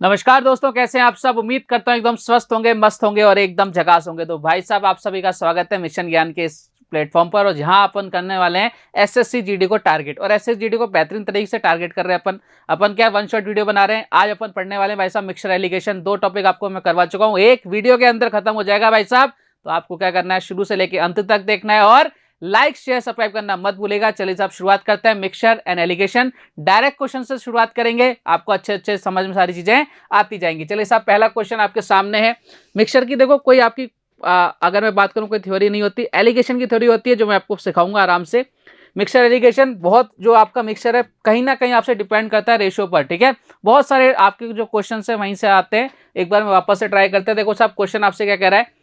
नमस्कार दोस्तों, कैसे हैं आप सब। उम्मीद करता हूं एकदम स्वस्थ होंगे, मस्त होंगे और एकदम झकास होंगे। तो भाई साहब, आप सभी का स्वागत है मिशन ज्ञान के इस प्लेटफॉर्म पर। और जहां अपन करने वाले हैं एसएससी जीडी को टारगेट, और एसएससी जीडी को बेहतरीन तरीके से टारगेट कर रहे हैं अपन। अपन क्या वन शॉट वीडियो बना रहे हैं। आज अपन पढ़ने वाले हैं भाई साहब मिक्सचर एलिगेशन। दो टॉपिक आपको मैं करवा चुका हूं, एक वीडियो के अंदर खत्म हो जाएगा भाई साहब। तो आपको क्या करना है, शुरू से लेकर अंत तक देखना है और लाइक शेयर सब्सक्राइब करना मत भूलेगा। चलिए साहब, शुरुआत करते हैं mixture and allegation. Direct question से शुरुआत करेंगे, आपको अच्छे अच्छे समझ में सारी चीजें आती जाएंगी। चलिए साहब, पहला क्वेश्चन आपके सामने है मिक्सचर की। देखो, कोई आपकी अगर मैं बात करूं, कोई थ्योरी नहीं होती, एलिगेशन की थ्योरी होती है, जो मैं आपको सिखाऊंगा आराम से। मिक्सचर एलिगेशन बहुत, जो आपका मिक्सचर है कहीं ना कहीं आपसे डिपेंड करता है रेशियो पर, ठीक है। बहुत सारे आपके जो क्वेश्चन है वहीं से आते हैं। एक बार मैं वापस से ट्राई करते हैं। देखो साहब, क्वेश्चन आपसे क्या कह रहा है,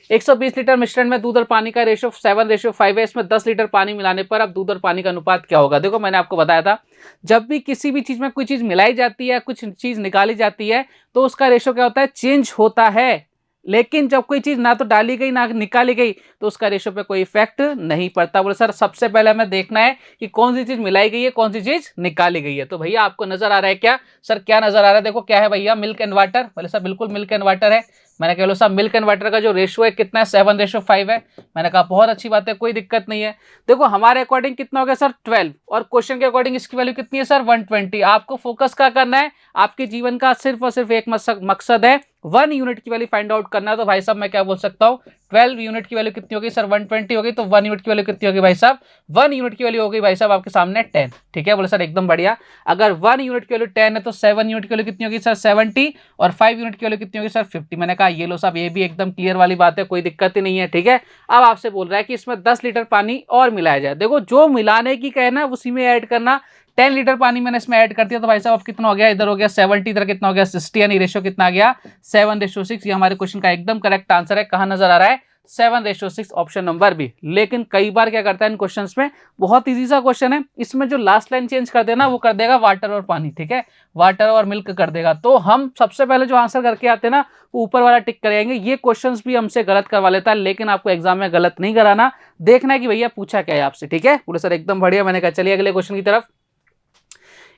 120 लीटर मिश्रण में दूध और पानी का रेशियो 7:5 है। इसमें 10 लीटर पानी मिलाने पर अब दूध और पानी का अनुपात क्या होगा। देखो, मैंने आपको बताया था, जब भी किसी भी चीज में कोई चीज मिलाई जाती है, कुछ चीज निकाली जाती है, तो उसका रेशियो क्या होता है, चेंज होता है। लेकिन जब कोई चीज ना तो डाली गई ना निकाली गई, तो उसका रेशियो पे कोई इफेक्ट नहीं पड़ता। बोले सर, सबसे पहले हमें देखना है कि कौन सी चीज मिलाई गई है, कौन सी चीज निकाली गई है। तो भैया आपको नजर आ रहा है क्या। सर क्या नजर आ रहा है, देखो क्या है भैया, मिल्क एंड वाटर। बोले सर बिल्कुल मिल्क एंड वाटर है। मैंने कहा लो साहब, मिल्क एंड वाटर का जो रेशियो है कितना है, 7:5 है। मैंने कहा बहुत अच्छी बात है, कोई दिक्कत नहीं है। देखो हमारे अकॉर्डिंग कितना हो गया सर, 12, और क्वेश्चन के अकॉर्डिंग इसकी वैल्यू कितनी है सर, 120। आपको फोकस क्या करना है, आपके जीवन का सिर्फ और सिर्फ एक मकसद है, 1 यूनिट की वैल्यू फाइंड आउट करना है। तो भाई साहब मैं क्या बोल सकता हूँ, 12 यूनिट की वैल्यू कितनी होगी सर, 120 होगी। तो 1 यूनिट की वैल्यू कितनी होगी भाई साहब, 1 यूनिट की वैल्यू होगी भाई साहब आपके सामने 10। ठीक है, बोले सर एकदम बढ़िया। अगर 1 यूनिट की वैल्यू 10 है, तो 7 यूनिट की वैल्यू कितनी होगी सर, 70, और 5 यूनिट की वैल्यू कितनी होगी सर, 50। मैंने कहा ये लो साहब, ये भी एकदम क्लियर वाली बात है, कोई दिक्कत ही नहीं है। ठीक है, अब आपसे बोल रहा है कि इसमें 10 लीटर पानी और मिलाया जाए। देखो, जो मिलाने की कहना उसी में ऐड करना। 10 लीटर पानी मैंने इसमें ऐड कर दिया, तो भाई साहब अब कितना हो गया, इधर हो गया 70, इधर कितना हो गया 60, यानी रेशियो कितना आ गया, 7:6। ये हमारे क्वेश्चन का एकदम करेक्ट आंसर है। कहां नजर आ रहा है, 7:6, ऑप्शन नंबर बी। लेकिन कई बार क्या करता है इन क्वेश्चंस में, बहुत इजी सा क्वेश्चन है, इसमें जो लास्ट लाइन चेंज कर देना वो कर देगा वाटर और पानी। ठीक है, वाटर और मिल्क कर देगा। तो हम सबसे पहले जो आंसर करके आते हैं ना, वो ऊपर वाला टिक करेंगे। ये क्वेश्चंस भी हमसे गलत करवा लेता है, लेकिन आपको एग्जाम में गलत नहीं कराना, देखना है कि भैया पूछा क्या है आपसे। ठीक है, बोले सर एकदम बढ़िया। मैंने कहा चलिए अगले क्वेश्चन की तरफ।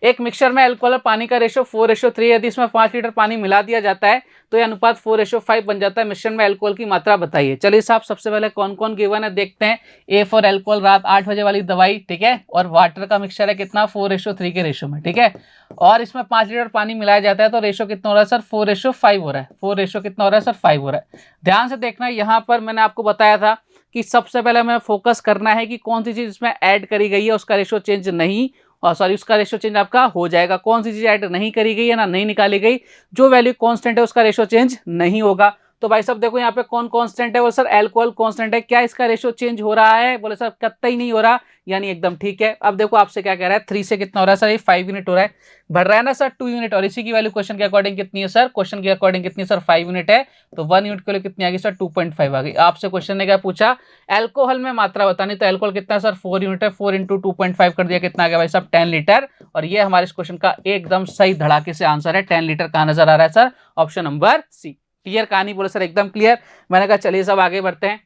एक मिक्सचर में अल्कोहल और पानी का रेशियो 4:3, यदि इसमें 5 लीटर पानी मिला दिया जाता है तो यह अनुपात 4:5 बन जाता है। मिश्रण में अल्कोहल की मात्रा बताइए। चलिए साहब, सबसे पहले कौन कौन गिवन है देखते हैं। ए फॉर अल्कोहल, रात 8 बजे वाली दवाई। ठीक है, और वाटर का मिक्सचर है कितना, 4:3 के रेशियो में। ठीक है, और इसमें 5 लीटर पानी मिलाया जाता है, तो रेशियो कितना हो रहा है सर, 4:5 हो रहा है। 4 रेशियो कितना हो रहा है सर, 5 हो रहा है। ध्यान से देखना, यहाँ पर मैंने आपको बताया था कि सबसे पहले हमें फोकस करना है कि कौन सी चीज इसमें ऐड करी गई है, उसका रेशियो चेंज नहीं, और सॉरी उसका रेशियो चेंज आपका हो जाएगा। कौन सी चीज ऐड नहीं करी गई है ना नहीं निकाली गई, जो वैल्यू कांस्टेंट है उसका रेशियो चेंज नहीं होगा। तो भाई साहब देखो, यहाँ पे कौन कांस्टेंट है, वो सर अल्कोहल कांस्टेंट है। क्या इसका रेशियो चेंज हो रहा है, बोले सर कतई नहीं हो रहा, यानी एकदम ठीक है। अब देखो आपसे क्या कह रहा है, 3 से कितना हो रहा है सर, ये 5 यूनिट हो रहा है। बढ़ रहा है ना सर 2 यूनिट, और इसी की वैल्यू क्वेश्चन के अकॉर्डिंग कितनी है सर, क्वेश्चन के अकॉर्डिंग कितनी है सर, 5 यूनिट है। तो 1 यूनिट के लिए कितनी आ गई सर, 2.5 आ गई। आपसे क्वेश्चन ने क्या पूछा, अल्कोहल में मात्रा बतानी, तो अल्कोहल कितना है सर, 4 यूनिट है। 4 इंटू 2.5 कर दिया, कितना आ गया भाई साहब, 10 लीटर। और ये हमारे इस क्वेश्चन का एकदम सही धड़ाके से आंसर है। 10 लीटर कहां नजर आ रहा है sir, option number C. Clear कहानी, बोले सर एकदम क्लियर। मैंने कहा चलिए सब आगे बढ़ते हैं।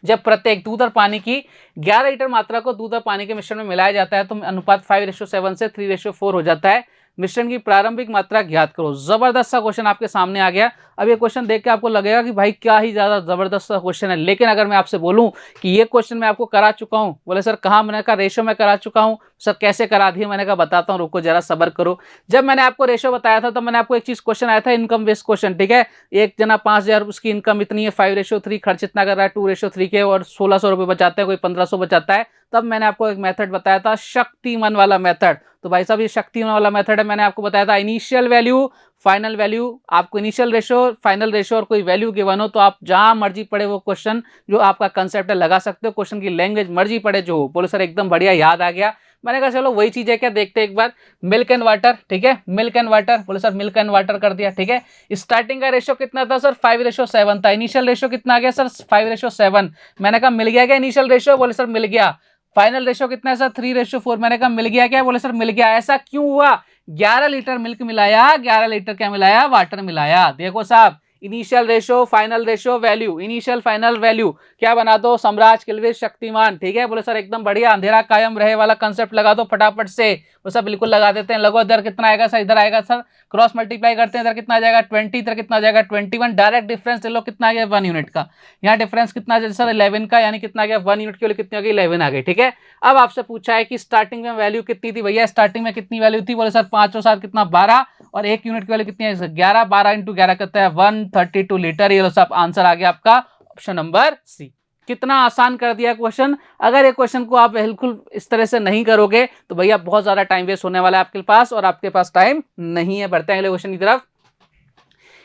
जब प्रत्येक दूध और पानी की 11 लीटर मात्रा को दूध और पानी के मिश्रण में मिलाया जाता है, तो अनुपात 5:7 से 3:4 हो जाता है। मिश्रण की प्रारंभिक मात्रा ज्ञात करो। जबरदस्त सा क्वेश्चन आपके सामने आ गया। अब ये क्वेश्चन देख के आपको लगेगा कि भाई क्या ही ज्यादा जबरदस्त सा क्वेश्चन है, लेकिन अगर मैं आपसे बोलूं कि ये क्वेश्चन मैं आपको करा चुका हूं, बोले सर कहां, मैंने कहा रेशो में करा चुका हूं। सर कैसे करा दिया, मैंने कहा बताता हूं, रुको जरा सबर करो। जब मैंने आपको रेशो बताया था, तब मैंने आपको एक चीज क्वेश्चन आया था, इनकम बेस्ड क्वेश्चन। ठीक है, एक जना 5,000 उसकी इनकम इतनी है, 5:3 खर्च इतना कर रहा है, 2:3 के, और 1,600 रुपए बचाते हैं, कोई 1,500 बचाता है। तब मैंने आपको एक मेथड बताया था, शक्तिमान वाला मेथड। तो भाई साहब ये शक्तिमान वाला मेथड है। मैंने आपको बताया था इनिशियल वैल्यू, फाइनल वैल्यू। आपको इनिशियल रेशो, फाइनल रेशो और कोई वैल्यू गिवन हो, तो आप जहां मर्जी पड़े वो क्वेश्चन, जो आपका कंसेप्ट है लगा सकते हो। क्वेश्चन की लैंग्वेज मर्जी पड़े जो हो। बोलो सर एकदम बढ़िया, याद आ गया। मैंने कहा चलो वही चीज है क्या, देखते एक बार। मिल्क एंड वाटर, ठीक है, मिल्क एंड वाटर। बोले सर मिल्क एंड वाटर कर दिया। ठीक है, स्टार्टिंग का रेशो कितना था सर, 5:7 था। इनिशियल रेशो कितना आ गया सर, 5:7। मैंने कहा मिल गया क्या इनिशियल रेशो, बोले सर मिल गया। फाइनल रेशो कितना है सर, 3:4। मैंने कहा मिल गया क्या, बोले सर मिल गया। ऐसा क्यों हुआ, 11 लीटर मिल्क मिलाया, 11 लीटर क्या मिलाया, वाटर मिलाया। देखो साहब initial ratio, final ratio, value, initial final value क्या बना दो, सम्राट, किल्विश, शक्तिमान। ठीक है, बोले सर एकदम बढ़िया, अंधेरा कायम रहे वाला कंसेप्ट लगा दो फटाफट से। वो सब बिल्कुल लगा देते हैं। लगो इधर कितना आएगा सर, इधर आएगा सर, क्रॉस मल्टीप्लाई करते हैं, इधर कितना आ जाएगा 20, इधर कितना आ जाएगा 21। डायरेक्ट डिफरेंस ले लो, कितना आ गया 1 यूनिट का। यहाँ डिफरेंस कितना है सर 11 का, यानी कितना आ गया 1 यूनिट के लिए कितनी आ गई 11 आ गई। ठीक है, अब आपसे पूछा है कि स्टार्टिंग में वैल्यू कितनी थी भैया, स्टार्टिंग में कितनी वैल्यू थी, बोले सर 5 और 7 कितना 12, और 1 यूनिट की वैल्यू कितनी है 11, 12 इंटू 11 करता है 132 लीटर। ये सब आंसर आ गया आपका ऑप्शन नंबर सी। कितना आसान कर दिया क्वेश्चन। अगर ये क्वेश्चन को आप बिल्कुल इस तरह से नहीं करोगे तो भैया बहुत ज्यादा टाइम वेस्ट होने वाला है आपके पास, और आपके पास टाइम नहीं है। बढ़ते हैं अगले क्वेश्चन की तरफ।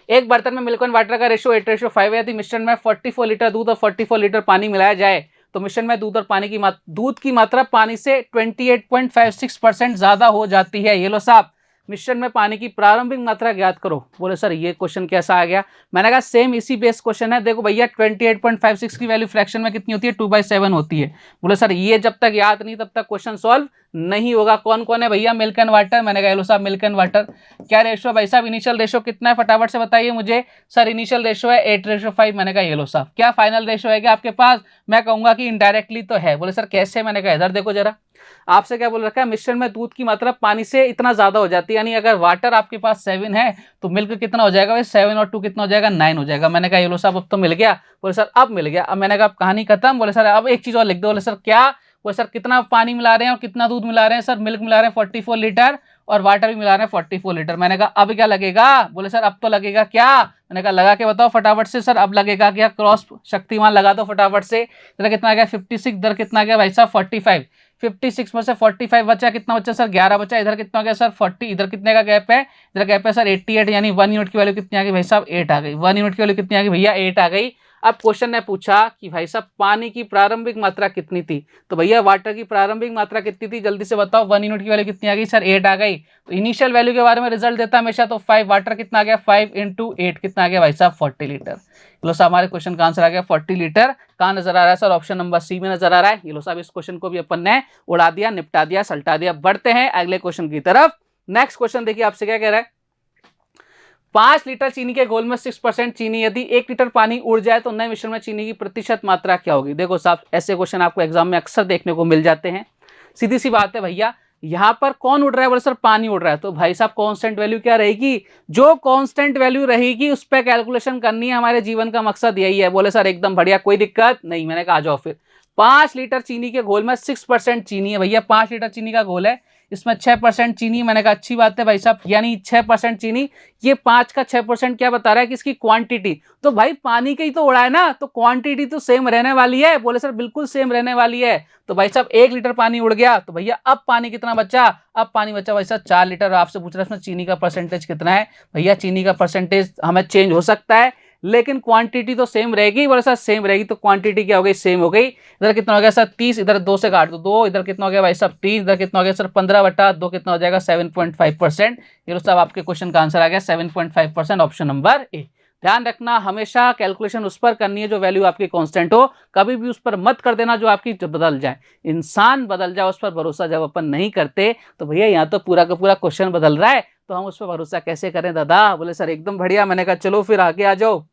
एक बर्तन में मिल्क एंड वाटर का रेशियो 8:5 है। यदि मिश्रण में 44 लीटर दूध और 44 लीटर पानी मिलाया जाए तो मिश्रण में दूध और पानी की दूध की मात्रा पानी से 28.56% ज्यादा हो जाती है। ये लो साहब, मिश्रण में पानी की प्रारंभिक मात्रा ज्ञात करो। बोले सर ये क्वेश्चन कैसा आ गया। मैंने कहा सेम इसी बेस क्वेश्चन है। देखो भैया 28.56 की वैल्यू फ्रैक्शन में कितनी होती है 2/7 होती है। बोले सर ये जब तक याद नहीं तब तक क्वेश्चन सॉल्व नहीं होगा। कौन कौन है भैया, मिल्क एंड वाटर। मैंने कहा लो साहब मिल्क एंड वाटर क्या रेशो भाई साहब, इनिशियल रेशो कितना है फटाफट से बताइए मुझे। सर इनिशियल रेशो है 8:5। मैंने कहा ये लो साहब। क्या फाइनल रेशो है क्या आपके पास। मैं कहूंगा कि इनडायरेक्टली तो है। बोले सर कैसे। मैंने कहा इधर देखो जरा, आपसे क्या बोल रखा है, मिश्रण में दूध की मात्रा पानी से इतना ज्यादा हो जाती है। यानी अगर वाटर आपके पास 7 है तो मिल्क कितना हो जाएगा, 7 और 2 कितना हो जाएगा 9 हो जाएगा। मैंने कहा ये लो साहब अब तो मिल गया। बोले सर अब मिल गया। अब मैंने कहा कहानी खत्म। बोले सर अब एक चीज और लिख दो। बोले सर क्या। बोले सर कितना पानी मिला रहे हैं और कितना दूध मिला रहे हैं। सर मिल्क मिला रहे हैं 44 लीटर और वाटर भी मिला रहे हैं 44 लीटर। मैंने कहा अब क्या लगेगा। बोले सर अब तो लगेगा क्या। मैंने कहा लगा के बताओ फटाफट से। सर अब लगेगा क्या, क्रॉस शक्तिमान लगा दो फटाफट से। इधर कितना आ गया 56, इधर कितना आ गया भाई साहब 45। 56 में से 45 बचा, कितना बचा सर 11 बचा। इधर कितना हो गया सर 40, इधर कितने का गैप है, इधर गैप है सर 88, यानी 1 यूनिट की वैल्यू कितनी आ गई भाई साहब 8 आ गई। 1 यूनिट की वैल्यू कितनी आ गई भैया 8 आ गई। अब क्वेश्चन ने पूछा कि भाई साहब पानी की प्रारंभिक मात्रा कितनी थी, तो भैया वाटर की प्रारंभिक मात्रा कितनी थी जल्दी से बताओ। 1 यूनिट की वैल्यू कितनी आ गई सर 8 आ गई। तो इनिशियल वैल्यू के बारे में रिजल्ट देता हमेशा, तो 5 वाटर कितना आ गया 5 इंटू 8 कितना आ गया भाई साहब 40 लीटर। लो साहब हमारे क्वेश्चन का आंसर आ गया 40 लीटर। कहाँ नजर आ रहा है सर, ऑप्शन नंबर सी में नजर आ रहा है। ये लो साहब इस क्वेश्चन को भी अपन ने उड़ा दिया, निपटा दिया, सल्टा दिया। बढ़ते हैं अगले क्वेश्चन की तरफ। नेक्स्ट क्वेश्चन देखिए आपसे क्या कह रहा है। 5 लीटर चीनी के घोल में 6% चीनी, यदि 1 लीटर पानी उड़ जाए तो नए मिश्रण में चीनी की प्रतिशत मात्रा क्या होगी। देखो साहब ऐसे क्वेश्चन आपको एग्जाम में अक्सर देखने को मिल जाते हैं। सीधी सी बात है भैया, यहां पर कौन उड़ रहा है, बोले सर पानी उड़ रहा है। तो भाई साहब कांस्टेंट वैल्यू क्या रहेगी, जो कांस्टेंट वैल्यू रहेगी उस पर कैलकुलेशन करनी है। हमारे जीवन का मकसद यही है। बोले सर एकदम बढ़िया, कोई दिक्कत नहीं। मैंने कहा आ जाओ फिर। 5 लीटर चीनी के घोल में 6% चीनी है भैया। 5 लीटर चीनी का घोल है, इसमें 6% चीनी। मैंने कहा अच्छी बात है भाई साहब, यानी 6% चीनी। ये 5 का 6% क्या बता रहा है कि इसकी क्वांटिटी, तो भाई पानी का ही तो उड़ा है ना, तो क्वांटिटी तो सेम रहने वाली है। बोले सर बिल्कुल सेम रहने वाली है। तो भाई साहब 1 लीटर पानी उड़ गया, तो भैया अब पानी कितना बचा, अब पानी बचा भाई साहब 4 लीटर। आपसे पूछ रहा है इसमें चीनी का परसेंटेज कितना है। भैया चीनी का परसेंटेज हमें चेंज हो सकता है लेकिन क्वांटिटी तो सेम रहेगी। बोले सर सेम रहेगी तो क्वांटिटी क्या हो गई, सेम हो गई। इधर कितना हो गया सर 30, इधर 2 से काट दो 2, इधर कितना हो गया भाई साहब 3, इधर कितना हो गया सर 15/2 कितना हो जाएगा 7.5%। ये साहब आपके क्वेश्चन का आंसर आ गया 7.5%, ऑप्शन नंबर ए। ध्यान रखना हमेशा कैलकुलेशन उस पर करनी है जो वैल्यू आपकी कांस्टेंट हो, कभी भी उस पर मत कर देना जो आपकी बदल जाए। इंसान बदल जाए उस पर भरोसा जब अपन नहीं करते तो भैया यहाँ तो पूरा का पूरा क्वेश्चन बदल रहा है तो हम उस पर भरोसा कैसे करें दादा। बोले सर एकदम बढ़िया। मैंने कहा चलो फिर आगे आ जाओ।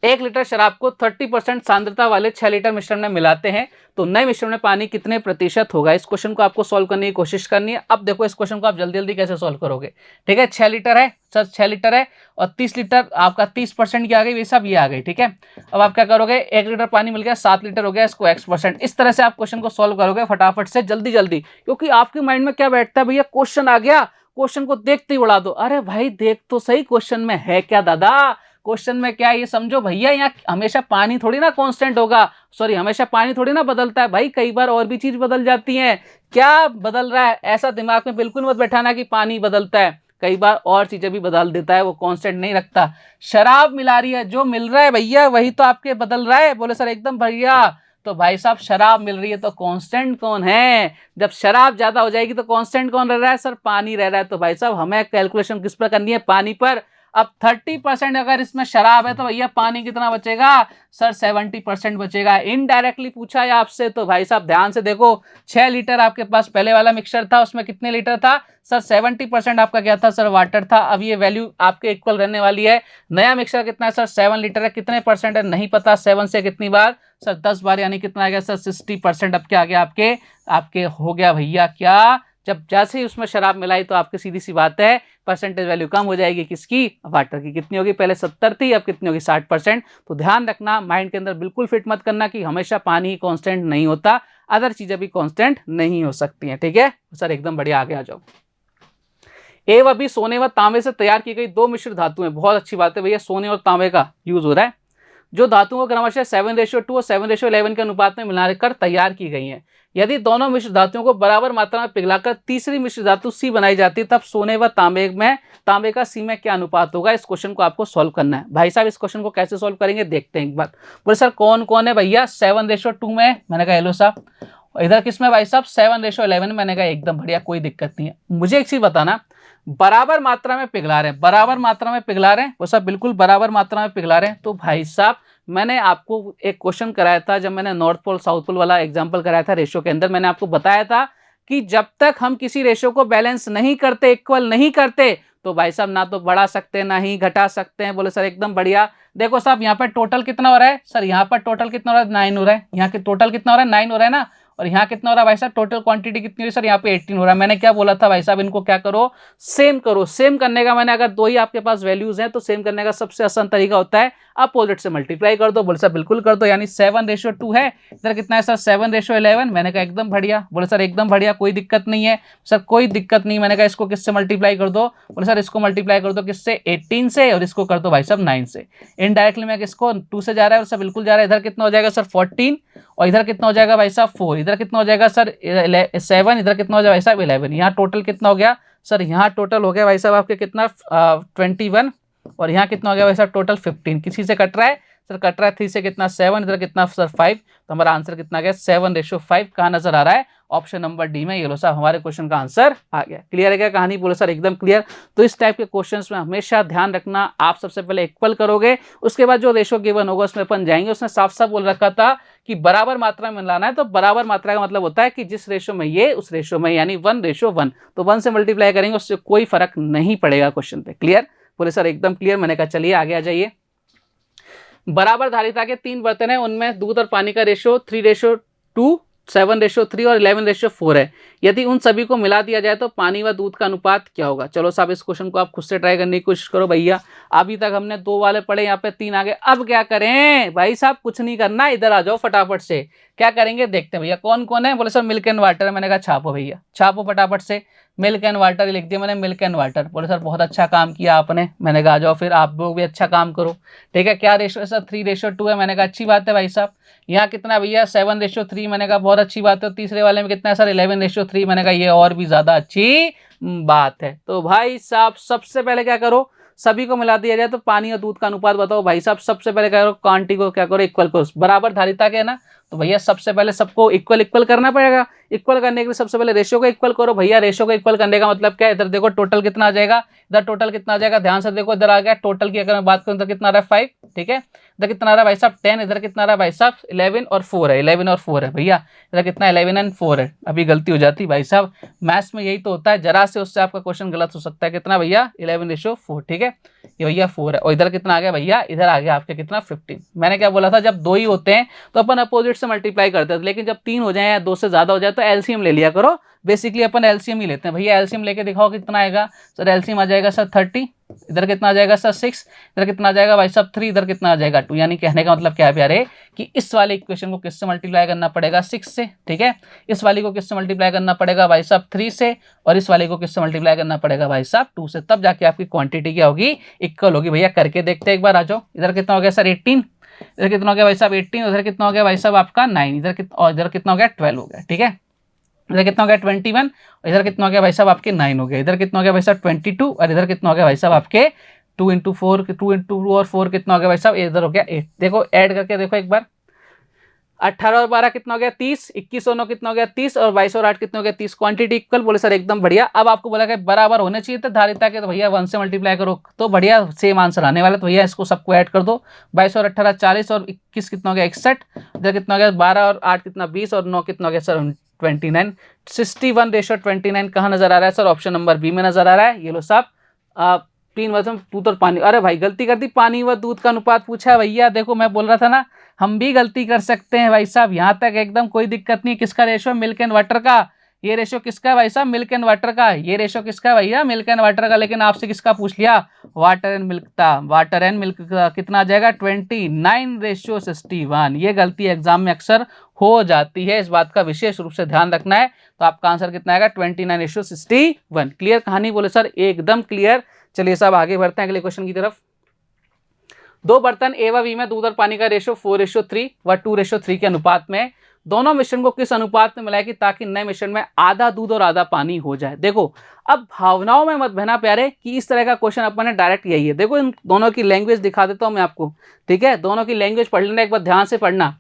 1 लीटर शराब को 30% सांद्रता वाले 6 लीटर मिश्रण में मिलाते हैं तो नए मिश्रण में पानी कितने प्रतिशत होगा। इस क्वेश्चन को आपको सॉल्व करने की कोशिश करनी है। अब देखो इस क्वेश्चन को आप जल्दी जल्दी कैसे सॉल्व करोगे। ठीक है 6 लीटर है सर, 6 लीटर है और 30 लीटर आपका 30% की आ गई, ये सब ये आ गई। ठीक है अब आप क्या करोगे, 1 लीटर पानी मिल गया 7 लीटर हो गया, इसको x%। इस तरह से आप क्वेश्चन को सॉल्व करोगे फटाफट से जल्दी जल्दी, क्योंकि आपके माइंड में क्या बैठता है भैया, क्वेश्चन आ गया, क्वेश्चन को देखते ही उड़ा दो। अरे भाई देख तो सही क्वेश्चन में है क्या दादा, क्वेश्चन में क्या है ये समझो भैया। यहाँ हमेशा पानी थोड़ी ना कांस्टेंट होगा, सॉरी हमेशा पानी थोड़ी ना बदलता है भाई, कई बार और भी चीज बदल जाती है। क्या बदल रहा है, ऐसा दिमाग में बिल्कुल मत बैठाना कि पानी बदलता है, कई बार और चीजें भी बदल देता है, वो कांस्टेंट नहीं रखता। शराब मिला रही है, जो मिल रहा है भैया वही तो आपके बदल रहा है। बोले सर एकदम भैया, तो भाई साहब शराब मिल रही है तो कांस्टेंट कौन है, जब शराब ज्यादा हो जाएगी तो कांस्टेंट कौन रह रहा है, सर पानी रह रहा है। तो भाई साहब हमें कैलकुलेशन किस पर करनी है, पानी पर। अब 30% अगर इसमें शराब है तो भैया पानी कितना बचेगा सर 70% बचेगा। इनडायरेक्टली पूछा है आपसे, तो भाई साहब ध्यान से देखो, 6 लीटर आपके पास पहले वाला मिक्सचर था, उसमें कितने लीटर था सर 70% आपका क्या था सर वाटर था। अब ये वैल्यू आपके इक्वल रहने वाली है। नया मिक्सचर कितना है सर 7 लीटर है, कितने परसेंट है नहीं पता, 7 से कितनी बार सर 10 बार, यानी कितना आ गया सर 60%। अब क्या आ गया आपके आपके हो गया भैया क्या, जब जैसे ही उसमें शराब मिलाई तो आपकी सीधी सी बात है परसेंटेज वैल्यू कम हो जाएगी किसकी वाटर की। कितनी होगी पहले 70 थी, अब कितनी होगी 60%। तो ध्यान रखना, माइंड के अंदर बिल्कुल फिट मत करना कि हमेशा पानी ही कांस्टेंट नहीं होता, अदर चीजें भी कांस्टेंट नहीं हो सकती हैं। ठीक है सर एकदम बढ़िया, आगे आ जाओ। ए व बी सोने व तांबे से तैयार की गई दो मिश्र धातुएं, बहुत अच्छी बात है भैया, सोने और तांबे का यूज हो रहा है, जो धातुओं को क्रमशः 7:2 और 7:11 के अनुपात में मिलाकर तैयार की गई हैं। यदि दोनों मिश्र धातुओं को बराबर मात्रा में पिघलाकर तीसरी मिश्र धातु सी बनाई जाती है, तब सोने व तांबे का सी में क्या अनुपात होगा। इस क्वेश्चन को आपको सॉल्व करना है। भाई साहब इस क्वेश्चन को कैसे सॉल्व करेंगे देखते हैं एक बार। बोले सर कौन कौन है भैया 7:2 में, मैंने कहा हेलो साहब, इधर किसमें भाई साहब 7:11, मैंने कहा एकदम बढ़िया कोई दिक्कत नहीं है। मुझे एक चीज बताना, बराबर मात्रा में पिघला रहे हैं, बराबर मात्रा में पिघला रहे हैं वो सब बिल्कुल बराबर मात्रा में पिघला रहे हैं। तो भाई साहब मैंने आपको एक क्वेश्चन कराया था, जब मैंने नॉर्थ पोल साउथ पोल वाला एग्जांपल कराया था रेशियो के अंदर, मैंने आपको बताया था कि जब तक हम किसी रेशियो को बैलेंस नहीं करते, इक्वल नहीं करते, तो भाई साहब ना तो बढ़ा सकते ना ही घटा सकते हैं। बोले सर एकदम बढ़िया। देखो साहब यहाँ पर टोटल कितना हो रहा है सर, यहाँ पर टोटल कितना हो रहा है 9 हो रहा है, यहाँ के टोटल कितना हो रहा है 9 हो रहा है ना, और यहाँ कितना हो रहा है भाई साहब टोटल क्वांटिटी कितनी हुई सर यहाँ पे 18 हो रहा है। मैंने क्या बोला था भाई साहब, इनको क्या करो सेम करो। सेम करने का मैंने, अगर दो ही आपके पास वैल्यूज हैं तो सेम करने का सबसे आसान तरीका होता है अपोजिट से मल्टीप्लाई कर दो। बोले सर बिल्कुल कर दो, यानी 7:2 है, इधर कितना है सर 7:11। मैंने कहा एकदम बढ़िया। बोले सर एकदम बढ़िया कोई दिक्कत नहीं है सर, कोई दिक्कत नहीं। मैंने कहा इसको किससे मल्टीप्लाई कर दो, बोले सर इसको मल्टीप्लाई कर दो किससे 18 से, और इसको कर दो भाई साहब 9 से। इनडायरेक्टली मैं किसको 2 से जा रहा है और सर बिल्कुल जा रहा है। इधर कितना हो जाएगा सर 14, और इधर कितना हो जाएगा भाई साहब 4, इधर कितना हो जाएगा सर 7, इधर कितना हो जाएगा भाई साहब 11। यहाँ टोटल कितना हो गया सर, यहाँ टोटल हो गया भाई साहब आपके कितना 21, और यहाँ कितना हो गया भाई साहब टोटल 15। किसी से कट रहा है सर, कट रहा है 3 से कितना 7, इधर कितना सर 5, तो हमारा आंसर कितना गया 7:5 कहाँ नजर आ रहा है ऑप्शन नंबर डी में। ये लो साहब हमारे क्वेश्चन का आंसर आ गया। क्लियर है क्या कहानी, बोले सर एकदम क्लियर। तो इस टाइप के क्वेश्चंस में हमेशा ध्यान रखना, आप सबसे पहले इक्वल करोगे, उसके बाद जो रेशो गिवन होगा उसमें अपन जाएंगे। उसने साफ साफ बोल रखा था कि बराबर मात्रा में मिलाना है, तो बराबर मात्रा का मतलब होता है कि जिस रेशो में ये उस रेशो में, यानी 1:1, तो 1 से मल्टीप्लाई करेंगे, उससे कोई फर्क नहीं पड़ेगा क्वेश्चन पे। क्लियर, बोले सर एकदम क्लियर। मैंने कहा चलिए आगे आ जाइए। बराबर धारिता के 3 बर्तन है, उनमें दूध और पानी का रेशो 3:2, 7:3 और 11:4 है। यदि उन सभी को मिला दिया जाए तो पानी व दूध का अनुपात क्या होगा। चलो साहब इस क्वेश्चन को आप खुद से ट्राई करने की कोशिश करो भैया। अभी तक हमने 2 वाले पढ़े, यहाँ पे 3 आ गए। अब क्या करें भाई साहब, कुछ नहीं करना, इधर आ जाओ फटाफट से। क्या करेंगे देखते हैं भैया कौन कौन है। बोले सर मिल्क एंड वाटर, मैंने कहा छापो भैया, छापो फटाफट से। मिल्क एंड वाटर लिख दिया मैंने, मिल्क एंड वाटर। बोले सर बहुत अच्छा काम किया आपने। मैंने कहा आ जाओ फिर आप लोग भी अच्छा काम करो। ठीक है, क्या रेशो है सर 3:2 है। मैंने कहा अच्छी बात है भाई साहब। यहाँ कितना भैया 7:3, मैंने कहा बहुत अच्छी बात है। तीसरे वाले में कितना है सर 11:3, मैंने कहा ये और भी ज्यादा अच्छी बात है। तो भाई साहब सबसे पहले क्या करो, सभी को मिला दिया जाए तो पानी और दूध का अनुपात बताओ। भाई साहब सबसे पहले क्या करो, क्वांटिटी को क्या करो इक्वल करो, बराबर धारिता के ना, तो भैया सबसे पहले सबको इक्वल इक्वल करना पड़ेगा। इक्वल करने के लिए सबसे पहले रेशियो को इक्वल करो भैया। रेशियो को इक्वल करने का मतलब क्या है, इधर देखो टोटल कितना आ जाएगा, इधर टोटल कितना आ जाएगा, ध्यान से देखो इधर आ गया टोटल की। अगर मैं बात करूं इधर कितना आ रहा है 5, ठीक है, इधर कितना आ रहा है भाई साहब 10, इधर कितना आ रहा है भाई साहब 11 और 4 है, 11 और 4 है भैया। इधर कितना 11 एंड 4 है। अभी गलती हो जाती भाई साहब, मैथ्स में यही तो होता है, जरा से उससे आपका क्वेश्चन गलत हो सकता है। कितना भैया 11:4, ठीक है, ये भैया 4 है। और इधर कितना आ गया भैया, इधर आ गया आपके कितना 15। मैंने क्या बोला था, जब 2 ही होते हैं तो अपन अपोजिट से मल्टीप्लाई करते हैं, लेकिन जब 3 हो जाए या 2 से ज्यादा हो जाए तो एलसीएम ले लिया करो। बेसिकली अपन एलसीएम ही लेते हैं भैया। एलसीएम लेके दिखाओ कितना आएगा सर। एलसीएम आ जाएगा सर 30, इधर कितना आ जाएगा सर 6, इधर कितना आ जाएगा भाई साहब 3, इधर कितना आ जाएगा 2। यानी कहने का मतलब क्या है प्यारे, कि इस वाले इक्वेशन को किससे मल्टीप्लाई करना पड़ेगा 6 से, ठीक है, इस वाली को किससे मल्टीप्लाई करना पड़ेगा भाई साहब 3 से, और इस वाले को किससे मल्टीप्लाई करना पड़ेगा भाई साहब 2 से, तब जाके आपकी क्वांटिटी क्या होगी, इक्वल होगी। भैया करके देखते हैं एक बार, आ जाओ। इधर कितना हो गया सर 18, इधर कितना हो गया भाई साहब 18, उधर कितना हो गया भाई साहब आपका 9, इधर कितना, और इधर कितना हो गया 12 हो गया, ठीक है, इधर कितना हो गया 21, और इधर कितना हो गया भाई साहब आपके 9 हो गया, इधर कितना हो गया भाई साहब 22, और इधर कितना हो गया भाई साहब आपके 2 इंटू 4 और 4 कितना हो गया भाई साहब, इधर हो गया 8। देखो ऐड करके देखो एक बार, 18 और 12 कितना हो गया 30, 21 और 9 कितना हो गया 30 और 22 और 8 कितना हो गया 30। क्वांटिटी इक्वल, बोले सर एकदम बढ़िया। अब आपको बोला गया बराबर होने चाहिए थे धारिता के, तो भैया 1 से मल्टीप्लाई करो तो बढ़िया सेम आंसर आने वाला। तो भैया इसको सबको ऐड कर दो, 22 और 18 40 और 21 कितना हो गया 61, इधर कितना हो गया 12 और 8 कितना 20 और 9 कितना हो गया सर 29। 61:29 कहाँ नजर आ रहा है सर? ऑप्शन नंबर बी में नजर आ रहा है। ये लो साहब, 3 वर्षों दूध और पानी। अरे भाई गलती कर दी, पानी व दूध का अनुपात पूछा है भैया। देखो मैं बोल रहा था ना, हम भी गलती कर सकते हैं भाई साहब, यहाँ तक एकदम कोई दिक्कत नहीं। किसका रेशो? मिल्क एंड वाटर का। ये रेशो किसका है भाई साहब? मिल्क एंड वाटर का। ये रेशो किसका है भैया? मिल्क एंड वाटर का। लेकिन आपसे किसका पूछ लिया? वाटर एंड मिल्क का। वाटर एंड मिल्क का कितना आ जाएगा? 29:61। ये गलती एग्जाम में अक्सर हो जाती है, इस बात का विशेष रूप से ध्यान रखना है। तो आपका आंसर कितना आएगा? 29:61। क्लियर कहानी? बोले सर एकदम क्लियर। चलिए साहब आगे बढ़ते हैं अगले क्वेश्चन की तरफ। दो बर्तन ए व बी में दूध और पानी का रेशो 4:3 व 2:3 के अनुपात में। दोनों मिश्रण को किस अनुपात में मिलाएगी ताकि नए मिश्रण में आधा दूध और आधा पानी हो जाए? देखो अब भावनाओं में मत बहना प्यारे कि इस तरह का क्वेश्चन अपन ने डायरेक्ट यही है। देखो इन दोनों की लैंग्वेज दिखा देता हूं मैं आपको, ठीक है? दोनों की लैंग्वेज पढ़ लेना, एक बार ध्यान से पढ़ना।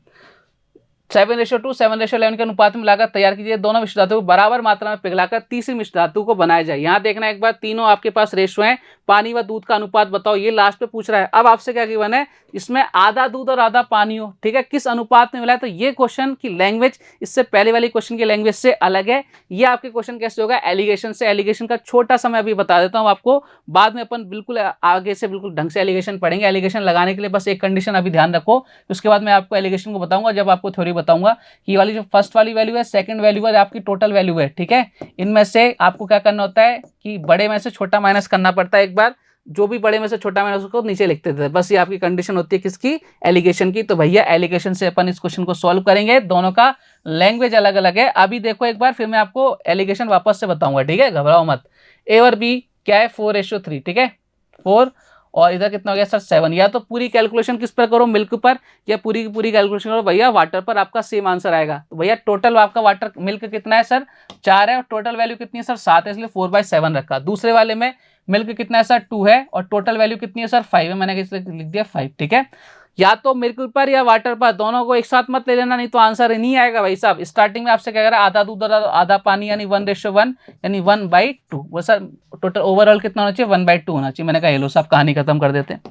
7:2 7:11 के अनुपात में मिलाकर तैयार कीजिए। दोनों मिश्र धातु को बराबर मात्रा में पिघलाकर तीसरी मिश्र धातु को बनाया जाए। यहाँ देखना एक बार, तीनों आपके पास रेशो हैं, पानी व दूध का अनुपात बताओ। ये लास्ट पे पूछ रहा है। अब आपसे क्या गिवन है? इसमें आधा दूध और आधा पानी हो, ठीक है? किस अनुपात में मिला है? तो ये क्वेश्चन की लैंग्वेज इससे पहले वाली क्वेश्चन की लैंग्वेज से अलग है। ये आपके क्वेश्चन कैसे होगा? एलिगेशन से। एलिगेशन का छोटा सा मैं अभी बता देता हूँ आपको, बाद में अपन बिल्कुल आगे से बिल्कुल ढंग से एलिगेशन पढ़ेंगे। एलिगेशन लगाने के लिए बस एक कंडीशन अभी ध्यान रखो, उसके बाद मैं आपको एलिगेशन को बताऊंगा जब आपको थ्योरी बताऊंगा। ये वाली जो फर्स्ट वाली वैल्यू है, सेकंड वैल्यू है, आपकी टोटल वैल्यू है, ठीक है? इनमें से आपको क्या करना होता है कि बड़े में से छोटा माइनस करना पड़ता है। एक बार जो भी बड़े में से छोटा माइनस उसको नीचे लिखते थे। बस ये आपकी कंडीशन होती है किसकी? एलिगेशन की। तो भैया एलिगेशन से अपन इस क्वेश्चन को सॉल्व करेंगे। दोनों का लैंग्वेज अलग अलग है। अभी देखो एक बार, फिर मैं आपको एलिगेशन वापस से बताऊंगा, ठीक है? घबराओ मत। ए और बी क्या है? 4:3, ठीक है? 4 और इधर कितना हो गया सर 7। या तो पूरी कैलकुलेशन किस पर करो? मिल्क पर, या पूरी की पूरी कैलकुलेशन करो भैया वाटर पर, आपका सेम आंसर आएगा। तो भैया टोटल आपका वाटर मिल्क कितना है सर? 4 है, और टोटल वैल्यू कितनी है सर? 7 है, इसलिए 4/7 रखा। दूसरे वाले में मिल्क कितना है सर? 2 है, और टोटल वैल्यू कितनी है सर? 5 है, मैंने इसलिए लिख दिया 5, ठीक है? या तो मिल्क पर या वाटर पर, दोनों को एक साथ मत ले लेना, नहीं तो आंसर नहीं आएगा भाई साहब। स्टार्टिंग में आपसे क्या कह रहा है? आधा दूध और आधा पानी, यानी 1:1 यानी 1/2। वो सर टोटल ओवरऑल कितना होना चाहिए? 1/2 होना चाहिए। मैंने कहा ये लो साहब कहानी खत्म कर देते हैं।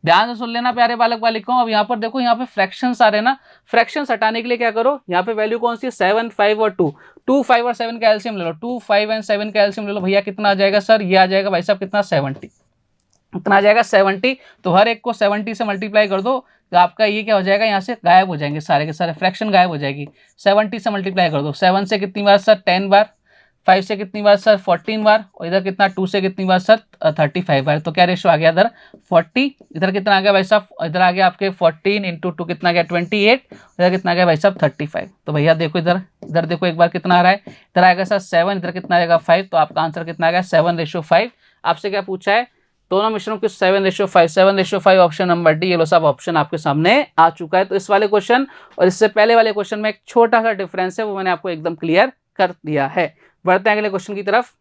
ध्यान से सुन लेना प्यारे बालक बालिकाओं। अब यहाँ पर देखो, यहाँ पे फ्रैक्शंस आ रहे हैं ना, फ्रैक्शंस हटाने के लिए क्या करो? यहाँ पे वैल्यू कौन सी है? 7, 5 और 2। 2, 5 और 7 का एलसीएम ले लो। 2, 5 एंड 7 का एलसीएम ले लो भैया। कितना आ जाएगा सर? ये आ जाएगा भाई साहब कितना? 70। कितना आ जाएगा? 70। तो हर एक को 70 से मल्टीप्लाई कर दो, तो आपका ये क्या हो जाएगा? यहाँ से गायब हो जाएंगे सारे के सारे, फ्रैक्शन गायब हो जाएगी। 70 से मल्टीप्लाई कर दो। 7 से कितनी बार सर? 10 बार। 5 से कितनी बार सर? 14 बार। और इधर कितना? 2 से कितनी बार सर? 35 बार। तो क्या रेशो आ गया इधर? 40। इधर कितना आ गया भाई साहब? इधर आ गया आपके 14 इंटू 2 कितना आ गया? 28। इधर कितना आ गया भाई साहब? 35। तो भैया देखो इधर, इधर देखो एक बार कितना आ रहा है? इधर आएगा सर 7, इधर कितना आएगा? 5। तो आपका आंसर कितना आ गया? 7:5। आपसे क्या पूछा है? दोनों मिश्रणों के 7:5। 7:5 ऑप्शन नंबर डी। ये लो साहब ऑप्शन आपके सामने आ चुका है। तो इस वाले क्वेश्चन और इससे पहले वाले क्वेश्चन में एक छोटा सा डिफरेंस है, वो मैंने आपको एकदम क्लियर कर दिया है। बढ़ते हैं अगले क्वेश्चन की तरफ।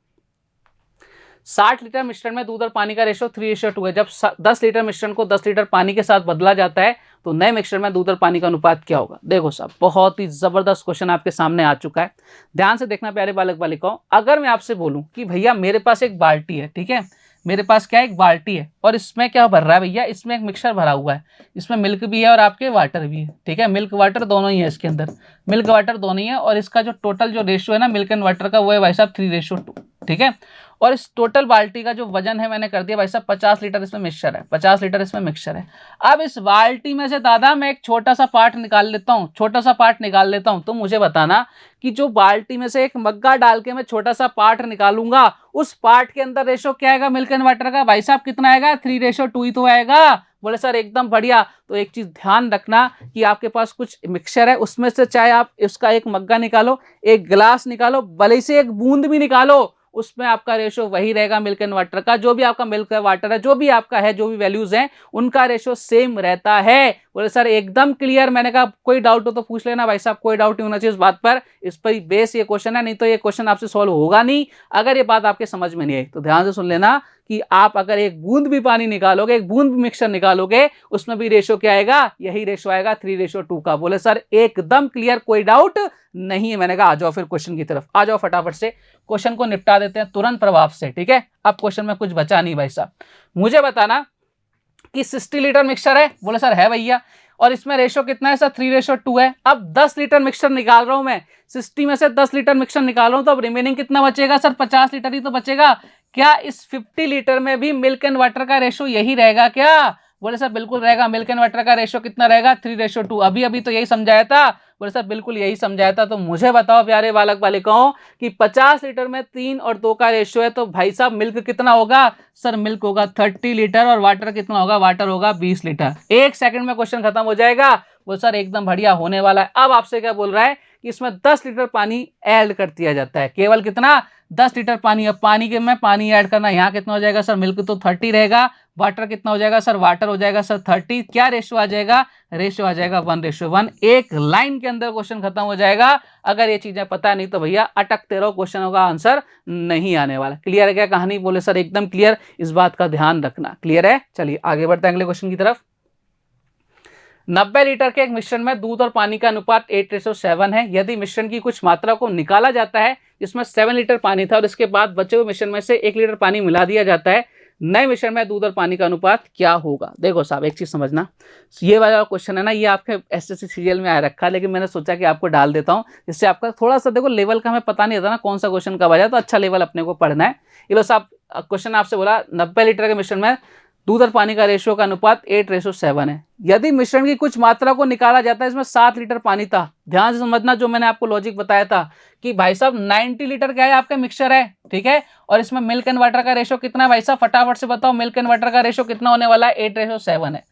60 लीटर मिश्रण में दूध और पानी का रेशो 3:2 है। जब 10 लीटर मिश्रण को 10 लीटर पानी के साथ बदला जाता है तो नए मिश्रण में दूध और पानी का अनुपात क्या होगा? देखो साहब बहुत ही जबरदस्त क्वेश्चन आपके सामने आ चुका है। ध्यान से देखना प्यारे बालक बालिकाओं। अगर मैं आपसे बोलूं कि भैया मेरे पास एक बाल्टी है, ठीक है? मेरे पास क्या है? एक बाल्टी है, और इसमें क्या भर रहा है भैया? इसमें एक मिक्सर भरा हुआ है। इसमें मिल्क भी है और आपके वाटर भी है, ठीक है? मिल्क वाटर दोनों ही है इसके अंदर, मिल्क वाटर दोनों ही है। और इसका जो टोटल जो रेशियो है ना मिल्क एंड वाटर का, वो है भाई साहब 3:2, ठीक है? और इस टोटल बाल्टी का जो वजन है मैंने कर दिया भाई साहब 50 लीटर इसमें मिक्सचर है। 50 लीटर इसमें मिक्सचर है। अब इस बाल्टी में से दादा मैं एक छोटा सा पार्ट निकाल लेता हूँ, छोटा सा पार्ट निकाल लेता हूँ। तो मुझे बताना कि जो बाल्टी में से एक मग्गा डाल के मैं छोटा सा पार्ट निकालूंगा, उस पार्ट के अंदर रेशो क्या आएगा मिल्क एंड वाटर का? भाई साहब कितना आएगा? 3:2 ही तो आएगा। बोले सर एकदम बढ़िया। तो एक चीज ध्यान रखना कि आपके पास कुछ मिक्सचर है, उसमें से चाहे आप उसका एक मग्गा निकालो, एक गिलास निकालो, भले से एक बूंद भी निकालो, उसमें आपका रेशो वही रहेगा मिल्क एंड वाटर का। जो भी आपका मिल्क वाटर है, जो भी आपका है, जो भी वैल्यूज हैं, उनका रेशो सेम रहता है। बोले सर एकदम क्लियर। मैंने कहा कोई डाउट हो तो पूछ लेना भाई साहब, कोई डाउट नहीं होना चाहिए इस बात पर। इस पर बेस ये क्वेश्चन है, नहीं तो ये क्वेश्चन आपसे सॉल्व होगा नहीं अगर ये बात आपके समझ में नहीं आई। तो ध्यान से सुन लेना कि आप अगर एक बूंद भी पानी निकालोगे, एक बूंद भी मिक्सचर निकालोगे, उसमें भी रेशो क्या आएगा, यही रेशो आएगा 3:2 का। बोले सर एकदम क्लियर, कोई डाउट नहीं है। मैंने कहा आ जाओ फिर क्वेश्चन की तरफ, आ जाओ फटाफट से क्वेश्चन को निपटा देते हैं तुरंत प्रभाव से। ठीक है, अब क्वेश्चन में कुछ बचा नहीं भाई साहब। मुझे बताना कि 60 लीटर मिक्सचर है। बोले सर है भैया, और इसमें रेशो कितना है सर, 3:2 है। अब 10 लीटर मिक्सचर निकाल रहा हूं मैं, 60 में से 10 लीटर मिक्सचर निकाल रहा हूं, तो अब रिमेनिंग कितना बचेगा सर, 50 लीटर ही तो बचेगा। क्या इस 50 लीटर में भी मिल्क एंड वाटर का रेशो यही रहेगा क्या? बोले सर बिल्कुल रहेगा। मिल्क एंड वाटर का रेशो कितना रहेगा, 3:2। अभी अभी तो यही समझाया था। बोले सर बिल्कुल यही समझाया था। तो मुझे बताओ प्यारे बालक बालिकाओं कि 50 लीटर में 3 और 2 का रेशियो है, तो भाई साहब मिल्क कितना होगा सर, मिल्क होगा 30 लीटर, और वाटर कितना होगा, वाटर होगा 20 लीटर। 1 सेकंड में क्वेश्चन खत्म हो जाएगा। वो सर एकदम बढ़िया होने वाला है। अब आपसे क्या बोल रहा है कि इसमें 10 लीटर पानी ऐड कर दिया जाता है। केवल कितना, 10 लीटर पानी। अब पानी के में पानी ऐड करना, यहाँ कितना हो जाएगा सर, मिल्क तो 30 रहेगा, वाटर कितना हो जाएगा सर, वाटर हो जाएगा सर 30। क्या रेशियो आ जाएगा, रेशियो आ जाएगा 1:1। एक लाइन के अंदर क्वेश्चन खत्म हो जाएगा। अगर ये चीजें पता नहीं तो भैया अटकते रहो, क्वेश्चन का आंसर नहीं आने वाला। क्लियर है क्या कहानी? बोले सर एकदम क्लियर, इस बात का ध्यान रखना। क्लियर है? चलिए आगे बढ़ते हैं अगले क्वेश्चन की तरफ। 90 लीटर के एक मिश्रण में दूध और पानी का अनुपात 8:7 है। यदि मिश्रण की कुछ मात्रा को निकाला जाता है जिसमें 7 लीटर पानी था, और इसके बाद बचे हुए मिश्रण में से 1 लीटर पानी मिला दिया जाता है, नए मिश्रण में दूध और पानी का अनुपात क्या होगा? देखो साहब एक चीज समझना, ये वाला क्वेश्चन है ना, ये आपके एसएससी सीरियल में आ रखा है, लेकिन मैंने सोचा कि आपको डाल देता हूं, जिससे आपका थोड़ा सा देखो लेवल का हमें पता नहीं था ना कौन सा क्वेश्चन कब आ जाए, तो अच्छा लेवल अपने को पढ़ना है। ये लो साहब क्वेश्चन आपसे बोला 90 लीटर के मिश्रण में दूध और पानी का रेशियो का अनुपात 8:7 है। यदि मिश्रण की कुछ मात्रा को निकाला जाता है, इसमें 7 लीटर पानी था। ध्यान से समझना जो मैंने आपको लॉजिक बताया था कि भाई साहब 90 लीटर क्या है आपका मिक्सचर है, ठीक है, और इसमें मिल्क एंड वाटर का रेशियो कितना है भाई साहब, फटाफट से बताओ मिल्क एंड वाटर का रेशियो कितना होने वाला है, 8:7 है।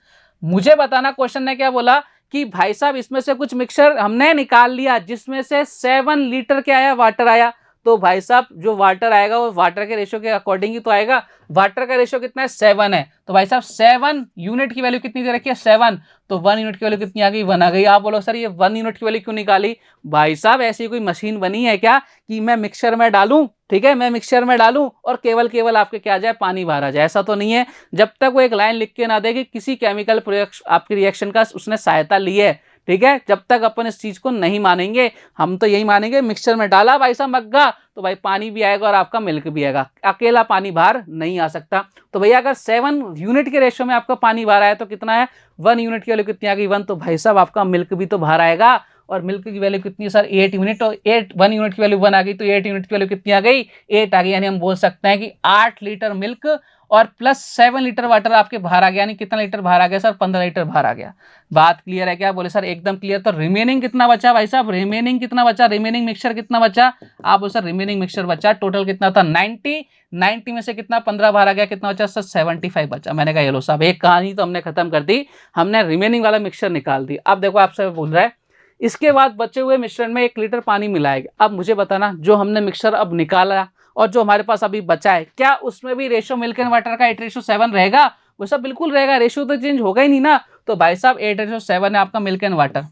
मुझे बताना क्वेश्चन ने क्या बोला कि भाई साहब इसमें से कुछ मिक्सचर हमने निकाल लिया जिसमें से 7 लीटर क्या आया, वाटर आया। तो भाई साहब जो वाटर आएगा वो वाटर के रेशियो के अकॉर्डिंग ही तो आएगा। वाटर का रेशियो कितना है, 7 है। तो भाई साहब 7 यूनिट की वैल्यू कितनी दे रखी है, 7। तो 1 यूनिट की वैल्यू कितनी आ गई, 1 आ गई। आप बोलो सर ये 1 यूनिट की वैल्यू क्यों निकाली? भाई साहब ऐसी कोई मशीन बनी है क्या कि मैं मिक्सचर में डालूं, ठीक है, मैं मिक्सचर में डालूं और केवल केवल आपके क्या आ जाए, पानी बाहर आ जाए? ऐसा तो नहीं है। जब तक वो एक लाइन लिख के ना दे कि किसी केमिकल आपकी रिएक्शन का उसने सहायता ली है, ठीक है, जब तक अपन इस चीज को नहीं मानेंगे। हम तो यही मानेंगे मिक्सचर में डाला भाई साहब मग्गा, तो भाई पानी भी आएगा और आपका मिल्क भी आएगा, अकेला पानी बाहर नहीं आ सकता। तो भैया अगर 7 यूनिट के रेशियो में आपका पानी बाहर आया तो कितना है, 1 यूनिट की वैल्यू कितनी आ गई, 1। तो भाई साहब आपका मिल्क भी तो बाहर आएगा, और मिल्क की वैल्यू कितनी है सर, 8 यूनिट। और 1 यूनिट की वैल्यू 1 आ गई, तो 8 यूनिट की वैल्यू कितनी आ गई, 8 आ गई। यानी हम बोल सकते हैं कि 8 लीटर मिल्क और प्लस 7 लीटर वाटर आपके बाहर आ गया। यानी कितना लीटर बाहर आ गया सर, 15 लीटर बाहर आ गया। बात क्लियर है क्या? बोले सर एकदम क्लियर। तो रिमेनिंग कितना बचा भाई साहब, रिमेनिंग कितना बचा, रिमेनिंग मिक्सचर कितना बचा? आप बोले सर रिमेनिंग मिक्सचर बचा टोटल कितना था, 90 में से कितना 15 बाहर आ गया, कितना बचा सर, 75 बचा। मैंने कहा ये लो साहब एक कहानी तो हमने खत्म कर दी, हमने रिमेनिंग वाला मिक्सचर निकाल दी। अब देखो आपसे बोल रहा है इसके बाद बचे हुए मिश्रण में 1 लीटर पानी मिलाएगा। अब मुझे बताना जो हमने मिक्सचर अब निकाला और जो हमारे पास अभी बचा है, क्या उसमें भी रेशियो मिल्क एंड वाटर का 8:7 रहेगा? वो सब बिल्कुल रहेगा, रेशियो तो चेंज होगा ही नहीं ना। तो भाई साहब 8:7 है आपका milk and water.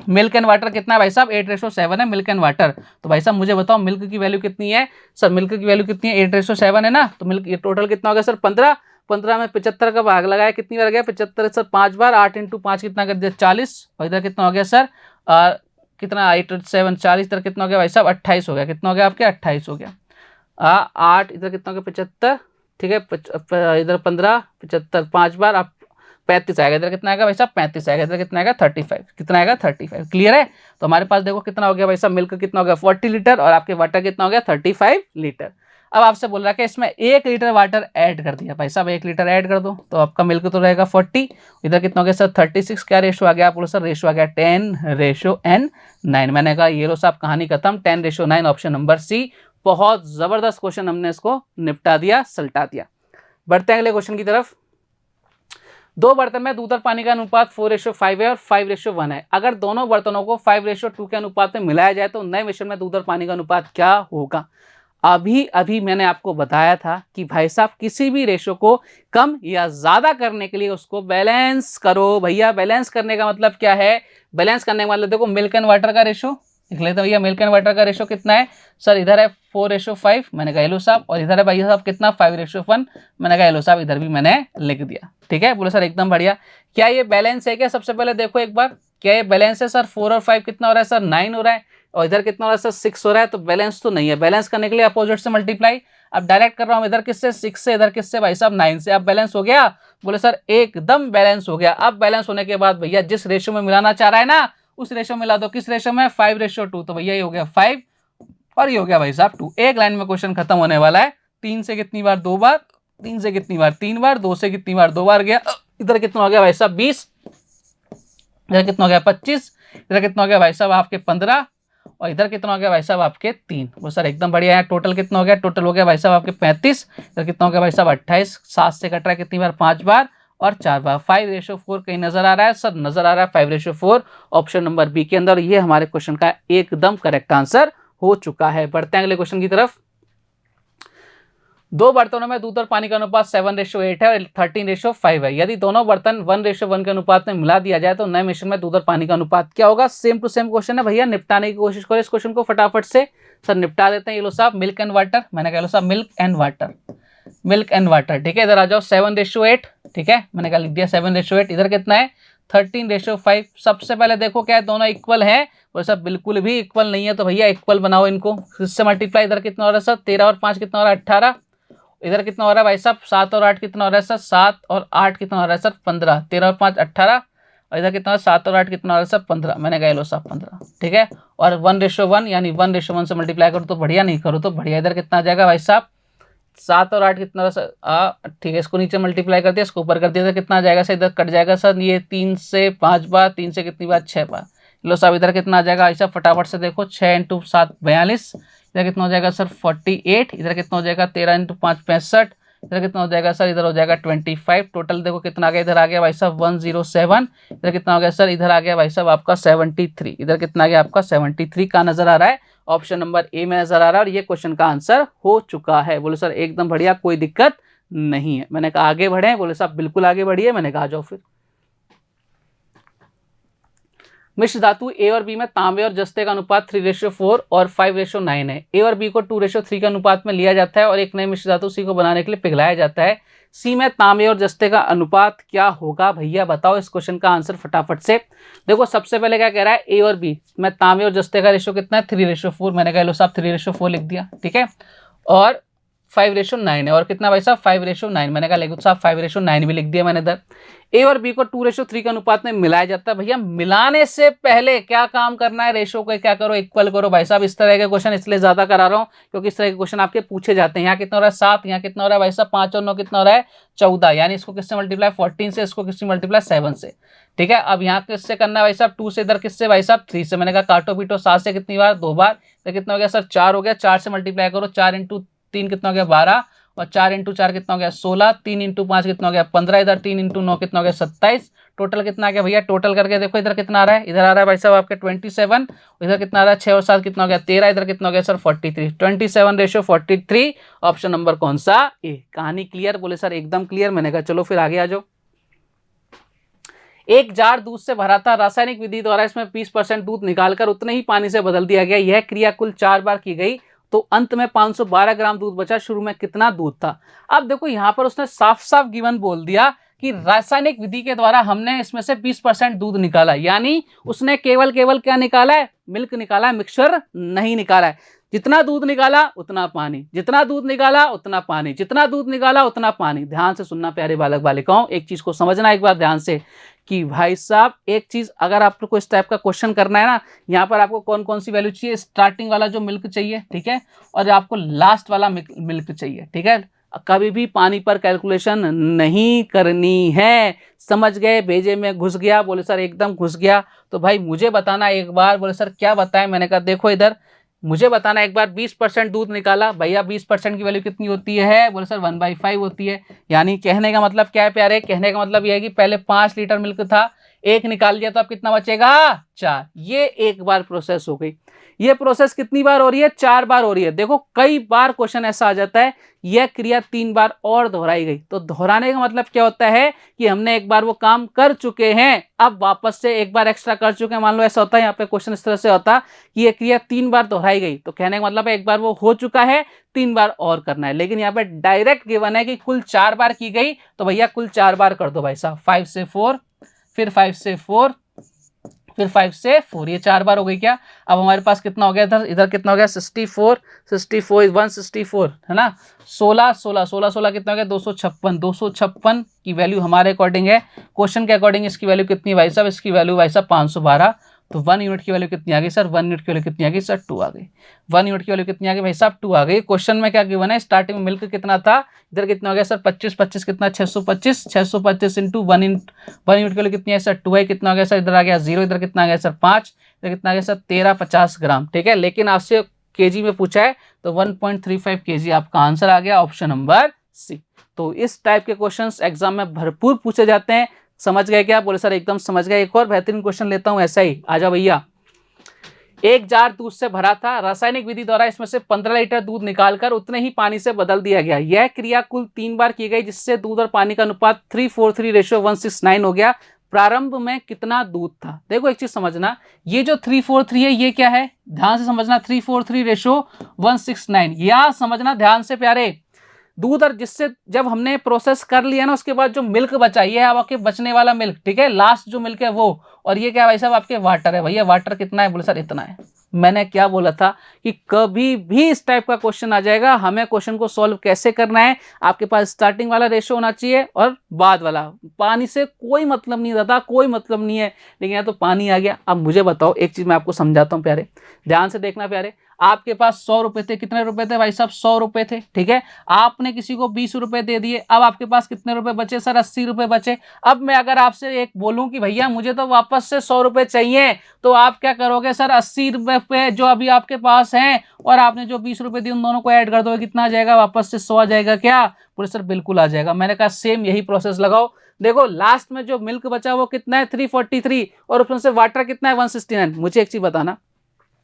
Milk and water कितना है भाई साहब, 8:7 है मिल्क एंड वाटर। तो भाई साहब मुझे बताओ मिल्क की वैल्यू कितनी है सर, मिल्क की वैल्यू कितनी है, 8:7 है ना। तो मिल्क ये टोटल कितना हो गया सर, 15। 15 में 75 का भाग लगाया, कितनी बार गया, 75 सर 5 बार, 8 × 5 कितना कर दिया, 40। और इधर कितना हो गया सर, कितना 8 7 40, इधर कितना हो गया भाई साहब, 28 हो गया। कितना हो गया आपके, 28 हो गया। 8 इधर कितना हो गया, 75, ठीक है, इधर 15, 75 5 बार, आप 35 आएगा। इधर कितना आएगा भाई साहब, 35 आएगा। इधर कितना आएगा, 35। कितना आएगा, 35। क्लियर है? तो हमारे पास देखो कितना हो गया भाई साहब, मिल्क कितना हो गया 40 लीटर, और आपके वाटर कितना हो गया 35 लीटर। अब आपसे बोल रहा है कि इसमें 1 लीटर वाटर ऐड कर दिया, भाई साहब 1 लीटर ऐड कर दो तो आपका मिल्क तो रहेगा 40। इधर कितना हो गया सर, 36। क्या रेशो आ गया, आप बोलो सर रेशो आ गया 10:9। मैंने कहा ये लो साहब कहानी खत्म, 10:9, ऑप्शन नंबर सी। बहुत जबरदस्त क्वेश्चन, हमने इसको निपटा दिया, सलटा दिया। बढ़ते हैं अगले क्वेश्चन की तरफ। 2 बर्तन में दूध और पानी का अनुपात 4:5 है और 5:1 है। अगर दोनों बर्तनों को 5:2 के अनुपात में मिलाया जाए तो नए मिश्रण में दूध और पानी का अनुपात क्या होगा? अभी अभी मैंने आपको बताया था कि भाई साहब किसी भी रेशो को कम या ज्यादा करने के लिए उसको बैलेंस करो। भैया बैलेंस करने का मतलब क्या है? बैलेंस करने का मतलब देखो, मिल्क एंड वाटर का रेशो लिख लेते हैं भैया। मिल्क एंड वाटर का रेशो कितना है सर? इधर है 4:5, मैंने कहा लो साहब, और इधर है भैया साहब कितना 5:1, मैंने कहा लो साहब, इधर भी मैंने लिख दिया। ठीक है, बोले सर एकदम बढ़िया। क्या ये बैलेंस है क्या? सबसे पहले देखो एक बार, क्या ये बैलेंस है सर? 4 और 5 कितना हो रहा है सर? 9 हो रहा है, और इधर कितना हो रहा है सर? 6 हो रहा है, तो बैलेंस तो नहीं है। बैलेंस करने के लिए अपोजिट से मल्टीप्लाई। अब डायरेक्ट कर रहा हूं, इधर किससे? 6 से, इधर किससे भाई साहब? 9 से। अब बैलेंस हो गया? बोले सर एकदम बैलेंस हो गया। अब बैलेंस होने के बाद भैया जिस रेशो में मिलाना चाह रहा है ना, उस रेशो में मिला दो। किस रेशो में? 5:2। तो भैया ये हो गया 5 और ये हो गया भाई साहब 2। एक लाइन में क्वेश्चन खत्म होने वाला है। 3 से कितनी बार? 2 बार। 3 से कितनी बार? 3 बार। 2 से कितनी बार? 2 बार गया। इधर कितना हो गया भाई साहब? 20। इधर कितना हो गया? 25। इधर कितना हो गया भाई साहब? आपके 15। और इधर कितना हो गया भाई साहब? आपके 3। वो सर एकदम बढ़िया है। टोटल कितना हो गया? टोटल हो गया भाई साहब आपके 35। इधर कितना हो गया भाई साहब? 28। 7 से कट रहा है कितनी बार? 5 बार और 4 बार। 5:4 कहीं नजर आ रहा है सर? नजर आ रहा है 5:4 ऑप्शन नंबर बी के अंदर। ये हमारे क्वेश्चन का एकदम करेक्ट आंसर हो चुका है। बढ़ते हैं अगले क्वेश्चन की तरफ। दो बर्तनों में दूध और पानी का अनुपात 7:8 है और 13:5 है। यदि दोनों बर्तन 1:1 के अनुपात में मिला दिया जाए तो नए मिश्रण में दूध और पानी का अनुपात क्या होगा? सेम टू सेम क्वेश्चन है भैया, निपटाने की कोशिश करो इस क्वेश्चन को फटाफट से। सर निपटा देते हैं। ये लो साहब मिल्क एंड वाटर, मैंने कहा लो साहब milk and water, milk and water. ठीक है, इधर आ जाओ 7:8। ठीक है, मैंने कहा लिख दिया 7:8। इधर कितना है? 13:5। सबसे पहले देखो क्या है, दोनों इक्वल है? वो सब बिल्कुल भी इक्वल नहीं है, तो भैया इक्वल बनाओ इनको। इससे मल्टीप्लाई। इधर कितना हो रहा है सर? 13 और 5 कितना हो रहा है? 18। इधर कितना हो रहा है भाई साहब? 7 और 8 कितना हो रहा है सर? 7 और 8 कितना हो रहा है सर? 15। 13 और 5 18। और इधर कितना? 7 और 8 कितना हो रहा है सर? 15। मैंने कहा लो साहब 15। ठीक है, और 1:1 यानी 1:1 से मल्टीप्लाई करो तो बढ़िया, नहीं करो तो बढ़िया। इधर कितना आ जाएगा भाई साहब? 7 और 8 कितना हो रहा है सर? ठीक है, इसको नीचे मल्टीप्लाई कर दिया, इसको ऊपर कर दिया, तो कितना आ जाएगा सर? इधर कट जाएगा सर। ये 3 से 5 बार, 3 से कितनी बार? 6 बार। लो साहब इधर कितना आ जाएगा ऐसा? फटाफट से देखो, 6 × 7 42। इधर कितना हो जाएगा सर? 48। इधर कितना हो जाएगा? 13 × 5 65। इधर कितना हो जाएगा सर? इधर हो जाएगा 25। टोटल देखो कितना आ गया? इधर आ गया भाई साहब 107। इधर कितना हो गया सर? इधर आ गया भाई साहब आपका 73। इधर कितना आ गया आपका? 73 का नजर आ रहा है। ऑप्शन नंबर ए में नजर आ रहा है, और ये क्वेश्चन का आंसर हो चुका है। बोले सर एकदम बढ़िया, कोई दिक्कत नहीं है। मैंने कहा आगे बढ़े, बोले साहब बिल्कुल आगे बढ़िए। मैंने कहा जाओ फिर। मिश्र धातु ए और बी में तांबे और जस्ते का अनुपात 3:4 और 5:9 है। ए और बी को 2:3 के अनुपात में लिया जाता है और एक नए मिश्र धातु सी को बनाने के लिए पिघलाया जाता है। सी में तांबे और जस्ते का अनुपात क्या होगा? भैया बताओ इस क्वेश्चन का आंसर फटाफट से। देखो सबसे पहले क्या कह रहा है? ए और बी में तांबे और जस्ते का रेशो कितना है? 3:4। मैंने कहा लो साहब 3:4 लिख दिया। ठीक है, और 5:9 है, और कितना भाई साहब? 5:9। मैंने कहा लेकिन साहब 5:9 भी लिख दिया मैंने इधर। ए और बी को 2:3 के अनुपात में मिलाया जाता है। भैया मिलाने से पहले क्या काम करना है? रेशो को क्या करो? इक्वल करो भाई साहब। इस तरह के क्वेश्चन इसलिए ज्यादा करा रहा हूं क्योंकि इस तरह के क्वेश्चन आपके पूछे जाते हैं। यहाँ कितना हो रहा है? 7। यहाँ कितना हो रहा है भाई साहब? 5 और 9 कितना हो रहा है? 14। यानी इसको किससे मल्टीप्लाई? 14 से। इसको किससे मल्टीप्लाई? 7 से। ठीक है, अब यहाँ किससे करना है भाई साहब? 2 से। इधर किससे भाई साहब? 3 से। मैंने कहा काटो पीटो। 7 से कितनी बार? 2 बार। तो कितना हो गया सर? 4 हो गया। 4 से मल्टीप्लाई करो। 4 × 3 कितना हो गया? 12। और 4 × 4 कितना हो गया? 16। 3 × 5 कितना हो गया? 15। इधर 3 × 9 कितना हो गया? 27। टोटल कितना आ गया भैया? टोटल करके देखो इधर कितना आ रहा है? इधर आ रहा है भाई साहब आपके 27। इधर कितना आ रहा है? 6 और 7 कितना हो गया? 13। इधर कितना हो गया सर? 43। 27:43। ऑप्शन नंबर कौन सा? ए। कहानी क्लियर? बोले सर एकदम क्लियर। मैंने कहा चलो फिर आगे आ जाओ। एक जार दूध से भरा था, रासायनिक विधि द्वारा इसमें 20% दूध निकालकर उतने ही पानी से बदल दिया गया। यह क्रिया कुल 4 बार की गई तो अंत में 512 ग्राम दूध बचा। शुरू में कितना दूध था? अब देखो यहां पर उसने साफ साफ गिवन बोल दिया कि रासायनिक विधि के द्वारा हमने इसमें से 20% दूध निकाला, यानी उसने केवल केवल क्या निकाला है? मिल्क निकाला है, मिक्सचर नहीं निकाला है। जितना दूध निकाला उतना पानी, जितना दूध निकाला उतना पानी, जितना दूध निकाला उतना पानी। ध्यान से सुनना प्यारे बालक बालिकाओं, एक चीज को समझना एक बार ध्यान से कि भाई साहब एक चीज अगर आप लोग को इस टाइप का क्वेश्चन करना है ना, यहाँ पर आपको कौन कौन सी वैल्यू चाहिए? स्टार्टिंग वाला जो मिल्क चाहिए, ठीक है, और आपको लास्ट वाला मिल्क चाहिए। ठीक है, कभी भी पानी पर कैलकुलेशन नहीं करनी है। समझ गए? भेजे में घुस गया? बोले सर एकदम घुस गया। तो भाई मुझे बताना एक बार। बोले सर क्या बताएं? मैंने कहा देखो इधर मुझे बताना एक बार। 20% दूध निकाला भैया, 20% की वैल्यू कितनी होती है? बोले सर 1/5 होती है। यानी कहने का मतलब क्या है प्यारे? कहने का मतलब यह है कि पहले 5 लीटर मिल्क था, एक निकाल लिया तो अब कितना बचेगा? 4। ये एक बार प्रोसेस हो गई। ये प्रोसेस कितनी बार हो रही है, 4 बार हो रही है। देखो कई बार क्वेश्चन ऐसा आ जाता है यह क्रिया 3 बार और दोहराई गई, तो दोहराने का मतलब क्या होता है कि हमने एक बार वो काम कर चुके हैं, अब वापस से एक बार एक्स्ट्रा कर चुके हैं। मान लो ऐसा होता है यहाँ पे क्वेश्चन इस तरह से होता कि ये क्रिया 3 बार दोहराई गई, तो कहने का मतलब है एक बार वो हो चुका है, 3 बार और करना है। लेकिन यहाँ पे डायरेक्ट गिवन है कि कुल 4 बार की गई, तो भैया कुल 4 बार कर दो भाई साहब, 5 से 4, फिर 5 से 4, फिर 5 से 4, ये 4 बार हो गई क्या। अब हमारे पास कितना हो गया, इधर इधर कितना हो गया, 64, 64 164 है ना, 16 16 16 16 कितना हो गया, 256, 256 की वैल्यू हमारे अकॉर्डिंग है, क्वेश्चन के अकॉर्डिंग इसकी वैल्यू कितनी है भाई साहब, इसकी वैल्यू भाई साहब 512। तो 1 यूनिट की वैल्यू कितनी आ गई सर, 1 यूनिट की वैल्यू कितनी आ गई सर, 2 आ गई। 1 यूनिट की वैल्यू कितनी आ गई भाई साहब, 2 आ गई। क्वेश्चन में क्या गिवन है, स्टार्टिंग में मिल्क कितना था, इधर कितना हो गया सर 25, 25 कितना 625, 625 इंटू 1 यूनिट की वैल्यू कितनी है सर 2 है, कितना हो गया सर, इधर आ गया 0, इधर कितना आ गया सर 5, इधर कितना आ गया सर 1350 ग्राम, ठीक है। लेकिन आपसे केजी में पूछा है तो 1.35 केजी आपका आंसर आ गया, ऑप्शन नंबर सी। तो इस टाइप के क्वेश्चंस एग्जाम में भरपूर पूछे जाते हैं। समझ गए क्या, बोले सर एकदम समझ गए। एक और बेहतरीन क्वेश्चन लेता हूं ऐसा ही, आ जाओ भैया। एक जार दूध से भरा था, रासायनिक विधि द्वारा इसमें से 15 लीटर दूध निकालकर उतने ही पानी से बदल दिया गया। यह क्रिया कुल 3 बार की गई, जिससे दूध और पानी का अनुपात 343:169 हो गया। प्रारंभ में कितना दूध था। देखो एक चीज समझना, ये जो 343 है ये क्या है, ध्यान से समझना, 343:169, या समझना ध्यान से प्यारे, दूध और जिससे जब हमने प्रोसेस कर लिया ना उसके बाद जो मिल्क बचा, ये है आपके बचने वाला मिल्क, ठीक है, लास्ट जो मिल्क है वो। और ये क्या भाई साहब आपके वाटर है। भैया वाटर कितना है, बोले सर इतना है। मैंने क्या बोला था कि कभी भी इस टाइप का क्वेश्चन आ जाएगा, हमें क्वेश्चन को सॉल्व कैसे करना है, आपके पास स्टार्टिंग वाला रेशो होना चाहिए और बाद वाला। पानी से कोई मतलब नहीं दादा, कोई मतलब नहीं है, लेकिन यहाँ तो पानी आ गया। अब मुझे बताओ एक चीज मैं आपको समझाता हूँ प्यारे, ध्यान से देखना प्यारे। आपके पास 100 रुपए थे, कितने रुपए थे भाई साहब, 100 रुपए थे, ठीक है। आपने किसी को 20 रुपए दे दिए, अब आपके पास कितने रुपए बचे सर, 80 रुपए बचे। अब मैं अगर आपसे एक बोलूं कि भैया मुझे तो वापस से 100 रुपए चाहिए, तो आप क्या करोगे सर, 80 रुपए जो अभी आपके पास हैं और आपने जो 20 रुपए दिए उन दोनों को ऐड कर दो, कितना आ जाएगा, वापस से 100 आ जाएगा क्या, बोले सर बिल्कुल आ जाएगा। मैंने कहा सेम यही प्रोसेस लगाओ। देखो लास्ट में जो मिल्क बचा वो कितना है 343, और उसमें से वाटर कितना है 169। मुझे एक चीज बताना,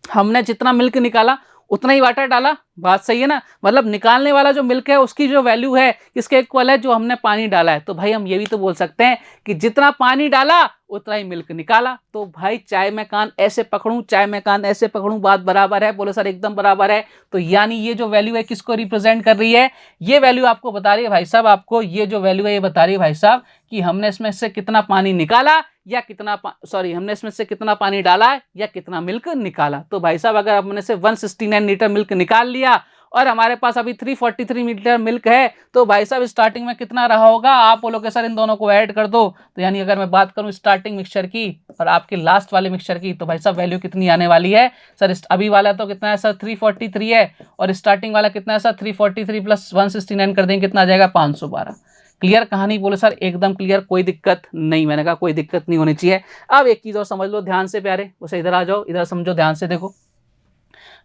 हमने जितना मिल्क निकाला उतना ही वाटर डाला, बात सही है ना, मतलब निकालने वाला जो मिल्क है उसकी जो वैल्यू है किसके इक्वल है, जो हमने पानी डाला है। तो भाई हम ये भी तो बोल सकते हैं कि जितना पानी डाला उतना ही मिल्क निकाला। तो भाई चाहे मैं कान ऐसे पकड़ूं चाहे मैं कान ऐसे पकड़ूं, बात बराबर है। बोले सर एकदम बराबर है। तो यानी ये जो वैल्यू है किसको रिप्रेजेंट कर रही है, ये वैल्यू आपको बता रही है भाई साहब, आपको ये जो वैल्यू है ये बता रही है भाई साहब कि हमने इसमें से कितना पानी निकाला या कितना हमने इसमें से कितना पानी डाला या कितना मिल्क निकाला। तो भाई साहब अगर हमने से 169 लीटर मिल्क निकाल लिया और हमारे पास अभी 343 लीटर मिल्क है, तो भाई साहब स्टार्टिंग में कितना रहा होगा, आप बोलोगे सर इन दोनों को ऐड कर दो। तो यानी अगर मैं बात करूं स्टार्टिंग मिक्सचर की और आपके लास्ट वाले मिक्सचर की, तो भाई साहब वैल्यू कितनी आने वाली है सर, अभी वाला तो कितना है सर 343 है, और स्टार्टिंग वाला कितना है सर 343 प्लस 169 कर देंगे कितना आ जाएगा 512। क्लियर कहानी, बोले सर एकदम क्लियर, कोई दिक्कत नहीं। मैंने कहा कोई दिक्कत नहीं होनी चाहिए। अब एक चीज और समझ लो ध्यान से प्यारे, उसे इधर आ जाओ, इधर समझो ध्यान से। देखो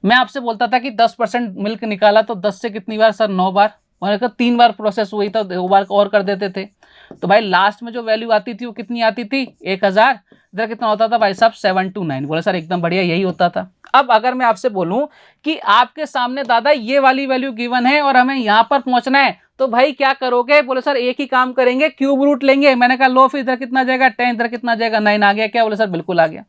मैं आपसे बोलता था कि 10% मिल्क निकाला, तो 10 से कितनी बार सर 9 बार, मैंने कहा 3 बार प्रोसेस हुई तो 2 बार और कर देते थे। तो भाई लास्ट में जो वैल्यू आती थी वो कितनी आती थी 1000, इधर कितना होता था भाई साहब 729। बोले सर एकदम बढ़िया यही होता था। अब अगर मैं आपसे बोलूं कि आपके सामने दादा ये वाली वैल्यू गिवन है और हमें यहां पर पहुंचना है, तो भाई क्या करोगे, बोले सर एक ही काम करेंगे, क्यूब रूट लेंगे। मैंने कहा लो, फिर इधर कितना जाएगा 10, इधर कितना जाएगा 9, आ गया क्या, बोले सर बिल्कुल आ गया।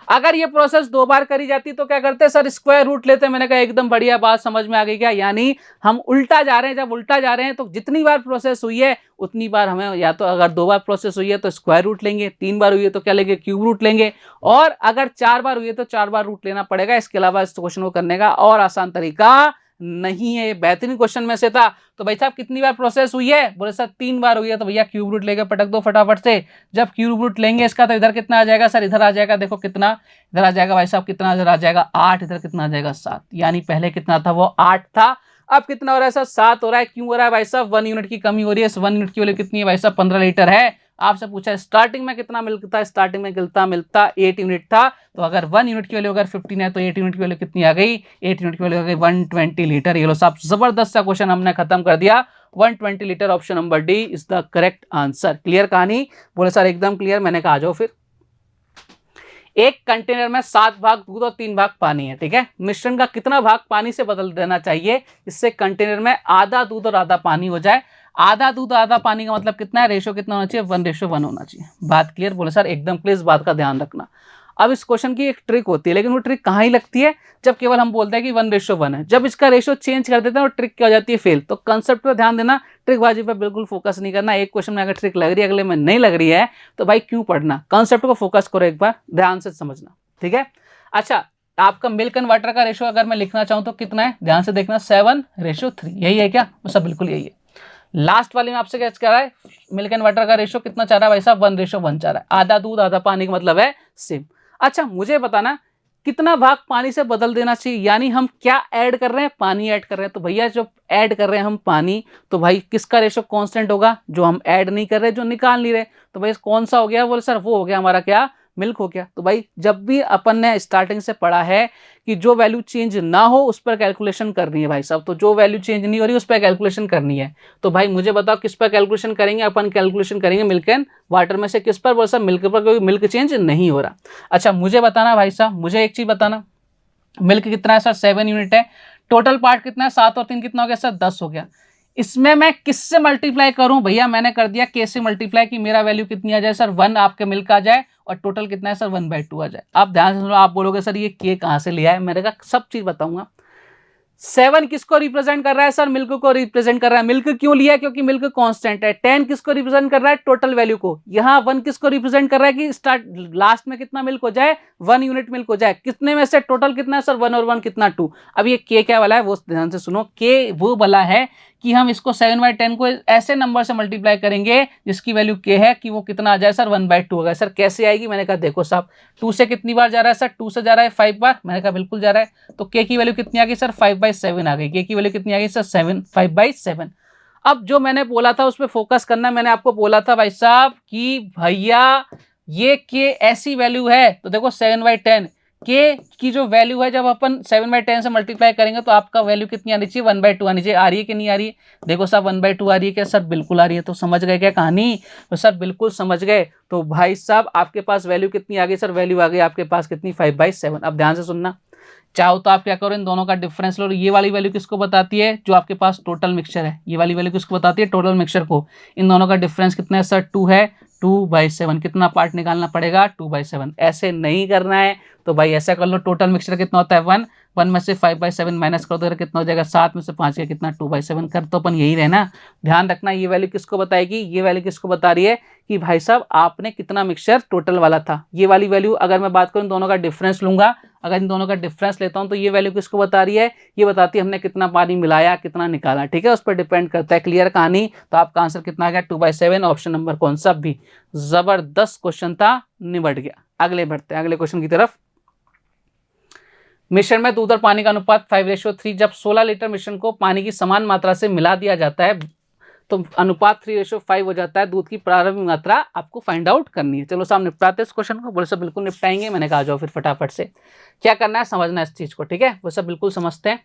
अगर ये प्रोसेस 2 बार करी जाती तो क्या करते सर, स्क्वायर रूट लेते। मैंने कहा एकदम बढ़िया, बात समझ में आ गई क्या, यानी हम उल्टा जा रहे हैं। जब उल्टा जा रहे हैं तो जितनी बार प्रोसेस हुई है उतनी बार हमें, या तो अगर 2 बार प्रोसेस हुई है तो स्क्वायर रूट लेंगे, 3 बार हुई है तो क्या लेंगे, क्यूब रूट लेंगे, और अगर 4 बार हुई है तो 4 बार रूट लेना पड़ेगा। इसके अलावा इस क्वेश्चन को करने का और आसान तरीका नहीं है, बेहतरीन क्वेश्चन में से था। तो भाई साहब कितनी बार प्रोसेस हुई है, बोले सर 3 बार हुई है, तो भैया क्यूब रूट लेकर पटक दो फटाफट से। जब क्यूब रूट लेंगे इसका तो इधर कितना आ जाएगा सर, इधर आ जाएगा, देखो कितना इधर आ जाएगा भाई साहब, कितना इधर आ जाएगा 8, इधर कितना आ जाएगा 7। यानी पहले कितना था वो 8 था, अब कितना हो रहा है सर 7 हो रहा है। क्यों हो रहा है भाई साहब, 1 यूनिट की कमी हो रही है। 1 यूनिट की वैल्यू कितनी है भाई साहब 15 लीटर है। आपसे पूछा है स्टार्टिंग में कितना मिलता है, स्टार्टिंग में मिलता 8 यूनिट था। तो अगर 1 यूनिट की वैल्यू अगर 15 है तो 8 यूनिट की वैल्यू कितनी आ गई, 8 यूनिट की वैल्यू आ गई 120 लीटर। ये लो साहब जबरदस्त सा क्वेश्चन हमने खत्म कर दिया। 120 litre, option number D is the correct answer. Clear कहानी, बोले सर एकदम क्लियर। मैंने कहा आ जाओ फिर। एक कंटेनर में 7 भाग दूध और 3 भाग पानी है, ठीक है। मिश्रण का कितना भाग पानी से बदल देना चाहिए इससे कंटेनर में आधा दूध और आधा पानी हो जाए। आधा दूध आधा पानी का मतलब कितना है, रेशो कितना होना चाहिए, 1:1 होना चाहिए। बात क्लियर? बोले सर एकदम प्लीज बात का ध्यान रखना। अब इस क्वेश्चन की एक ट्रिक होती है, लेकिन वो ट्रिक कहाँ ही लगती है, जब केवल हम बोलते हैं कि 1:1 है। जब इसका रेशो चेंज कर देते हैं वो ट्रिक क्या हो जाती है, फेल। तो कंसेप्ट पे ध्यान देना, ट्रिकबाजी पे बिल्कुल फोकस नहीं करना। एक क्वेश्चन में अगर ट्रिक लग रही है, अगले में नहीं लग रही है, तो भाई क्यों पढ़ना, कंसेप्ट को फोकस करो, एक बार ध्यान से समझना, ठीक है। अच्छा, आपका मिल्क एंड वाटर का रेशो अगर मैं लिखना चाहूँ तो कितना है, ध्यान से देखना, 7:3, यही है क्या? वो सब बिल्कुल यही है। लास्ट वाले में आपसे क्या कह रहा है, मिल्क एंड वाटर का रेशो कितना चाह रहा है भाई साहब, 1:1 चाह रहा है। आधा दूध आधा पानी का मतलब है सेम। अच्छा, मुझे बताना कितना भाग पानी से बदल देना चाहिए, यानी हम क्या ऐड कर रहे हैं, पानी ऐड कर रहे हैं। तो भैया जो ऐड कर रहे हैं हम पानी, तो भाई किसका रेशो कांस्टेंट होगा, जो हम ऐड नहीं कर रहे, जो निकाल नहीं रहे। तो भाई कौन सा हो गया, बोले सर वो हो गया हमारा क्या, मिल्क हो गया। तो भाई जब भी अपन ने स्टार्टिंग से पढ़ा है कि जो वैल्यू चेंज ना हो उस पर कैलकुलेशन करनी है भाई साहब, तो जो वैल्यू चेंज नहीं हो रही उस पर कैलकुलेशन करनी है। तो भाई मुझे बताओ किस पर कैलकुलेशन करेंगे, अपन कैलकुलेशन करेंगे मिल्क एंड वाटर में से किस पर, बोल साहब मिल्क पर, क्योंकि मिल्क चेंज नहीं हो रहा। अच्छा मुझे बताना भाई साहब, मुझे एक चीज बताना, मिल्क कितना है सर, 7 यूनिट है। टोटल पार्ट कितना है, 7 और 3 कितना हो गया सर, 10 हो गया। इसमें मैं किससे मल्टीप्लाई करूं, भैया मैंने कर दिया के से मल्टीप्लाई, कि मेरा वैल्यू कितनी आ जाए सर, 1 आपके मिल्क आ जाए, और टोटल कितना है सर, 1/2 आ जाए। आप ध्यान से सुनो, आप बोलोगे सर ये के कहां से लिया है, मैंने कहा सब चीज बताऊंगा। 7 किसको रिप्रेजेंट कर रहा है सर, मिल्क को रिप्रेजेंट कर रहा है। मिल्क क्यों लिया है, क्योंकि मिल्क कांस्टेंट है। 10 किसको रिप्रेजेंट कर रहा है, टोटल वैल्यू को। यहाँ 1 किसको रिप्रेजेंट कर रहा है, कि स्टार्ट लास्ट में कितना मिल्क हो जाए, 1 यूनिट मिल्क हो जाए। कितने में से टोटल कितना है सर, 1 और 1 कितना, 2। अब ये के क्या वाला है वो ध्यान से सुनो, के वो वाला है कि हम इसको 7/10 को ऐसे नंबर से मल्टीप्लाई करेंगे जिसकी वैल्यू के है, कि वो कितना आ जाए सर, 1/2 होगा। सर कैसे आएगी, मैंने कहा देखो साहब, 2 से कितनी बार जा रहा है सर, 2 से जा रहा है 5 बार, मैंने कहा बिल्कुल जा रहा है। तो के की वैल्यू कितनी आ गई सर, 5/7 आ गई। के की वैल्यू कितनी आ गई सर, 5/7। अब जो मैंने बोला था उस पर फोकस करना। मैंने आपको बोला था भाई साहब कि भैया ये के ऐसी वैल्यू है, तो देखो 7/10 के की जो वैल्यू है, जब अपन 7/10 से मल्टीप्लाई करेंगे तो आपका वैल्यू कितनी आनी चाहिए, 1/2 आनी चाहिए। आ रही है कि नहीं आ रही है, देखो साहब 1/2 आ रही है क्या सर, बिल्कुल आ रही है। तो समझ गए क्या कहानी, तो सर बिल्कुल समझ गए। तो भाई साहब आपके पास वैल्यू कितनी आ गई सर, वैल्यू आ गई आपके पास कितनी, 5/7। अब ध्यान से सुनना, चाहो तो आप क्या करो, इन दोनों का डिफरेंस लो। ये वाली वैल्यू किसको बताती है, जो आपके पास टोटल मिक्सचर है, ये वाली वैल्यू किसको बताती है, टोटल मिक्सचर को। इन दोनों का डिफरेंस कितना है सर, 2 है। 2/7 कितना पार्ट निकालना पड़ेगा, 2/7। ऐसे नहीं करना है तो भाई ऐसा कर लो, टोटल मिक्सचर कितना होता है 1, 1 में से 5/7 माइनस कर दो, कितना हो जाएगा, 7 में से 5 का कितना, 2/7 कर, तो अपन यही रहना। ध्यान रखना ये वैल्यू किसको बताएगी, ये वैल्यू किसको बता रही है, कि भाई साहब आपने कितना मिक्सचर टोटल वाला था। ये वाली वैल्यू अगर मैं बात करूं दोनों का डिफरेंस लूंगा, अगर इन दोनों का डिफरेंस लेता हूं तो ये वैल्यू किसको बता रही है, ये बताती है हमने कितना पानी मिलाया कितना निकाला, ठीक है, उस पर डिपेंड करता है। क्लियर कहानी? तो आपका आंसर कितना आ गया, 2/7, ऑप्शन नंबर कौन सा भी। जबरदस्त क्वेश्चन था, निबट गया। अगले बढ़ते हैं अगले क्वेश्चन की तरफ। मिश्रण में दूध और पानी का अनुपात 5:3। जब 16 लीटर मिश्रण को पानी की समान मात्रा से मिला दिया जाता है तो अनुपात 3:5 हो जाता है। दूध की प्रारंभिक मात्रा आपको फाइंड आउट करनी है। चलो साहब निपटाते इस क्वेश्चन को, बोले सब बिल्कुल निपटाएंगे। मैंने कहा जाओ फिर फटाफट से, क्या करना है समझना इस चीज को, ठीक है, वो सब बिल्कुल समझते हैं।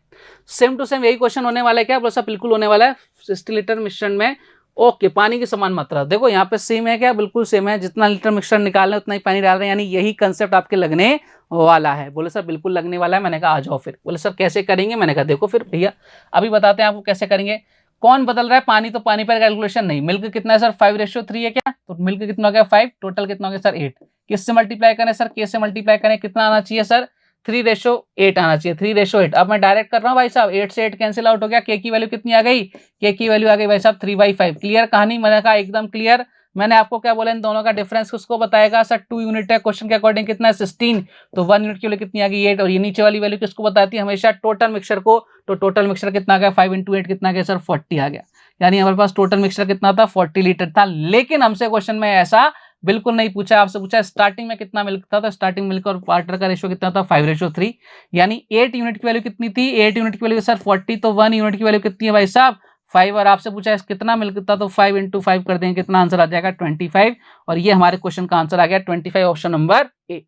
सेम टू सेम यही क्वेश्चन होने वाला है, क्या बोले सब बिल्कुल होने वाला है। 60 लीटर मिश्रण में ओके पानी की समान मात्रा, देखो यहाँ पे सेम है क्या, बिल्कुल सेम है। जितना लीटर मिक्सचर निकाल रहे हैं उतना ही पानी डाल रहे हैं, यानी यही कंसेप्ट आपके लगने वाला है। बोले सर बिल्कुल लगने वाला है। मैंने कहा आ जाओ फिर। बोले सर कैसे करेंगे, मैंने कहा देखो फिर भैया अभी बताते हैं आपको कैसे करेंगे। कौन बदल रहा है, पानी, तो पानी पर कैलकुलेशन नहीं। मिल्क कितना है सर, 5:3 है क्या, तो मिल्क कितना हो गया 5, टोटल कितना हो गया सर 8। किससे मल्टीप्लाई करें सर, के से मल्टीप्लाई करें, कितना आना चाहिए सर, 3:8 आना चाहिए, 3:8। अब मैं डायरेक्ट कर रहा हूँ भाई साहब, 8 से 8 कैंसिल आउट हो गया। के की वैल्यू कितनी आ गई, के की वैल्यू आ गई भाई साहब 3/5। क्लियर कहानी, मैंने कहा एकदम क्लियर। मैंने आपको क्या बोला, इन दोनों का डिफरेंस किसको बताएगा सर, 2 यूनिट है। क्वेश्चन के अकॉर्डिंग कितना है 16, तो 1 यूनिट की वैल्यू कितनी आ गई 8। और ये नीचे वाली वैल्यू किसको बताती है, हमेशा टोटल मिक्सचर को। तो टोटल मिक्सचर कितना आ गया, 5 × 8 कितना आ गया सर, 40 आ गया। यानी हमारे पास टोटल मिक्सचर कितना था, 40 लीटर था। लेकिन हमसे क्वेश्चन में ऐसा बिल्कुल नहीं पूछा, आपसे पूछा स्टार्टिंग में कितना मिल्क था, तो स्टार्टिंग मिल्क और वाटर का रेशियो कितना था, 5:3। यानी 8 यूनिट की वैल्यू कितनी थी, 8 यूनिट की वैल्यू सर 40, तो 1 यूनिट की वैल्यू कितनी है भाई साहब 5। और आपसे पूछा कितना मिल्क था, तो 5 × 5 कर देंगे, कितना आंसर आ जाएगा 25। और ये हमारे क्वेश्चन का आंसर आ गया 25, ऑप्शन नंबर ए।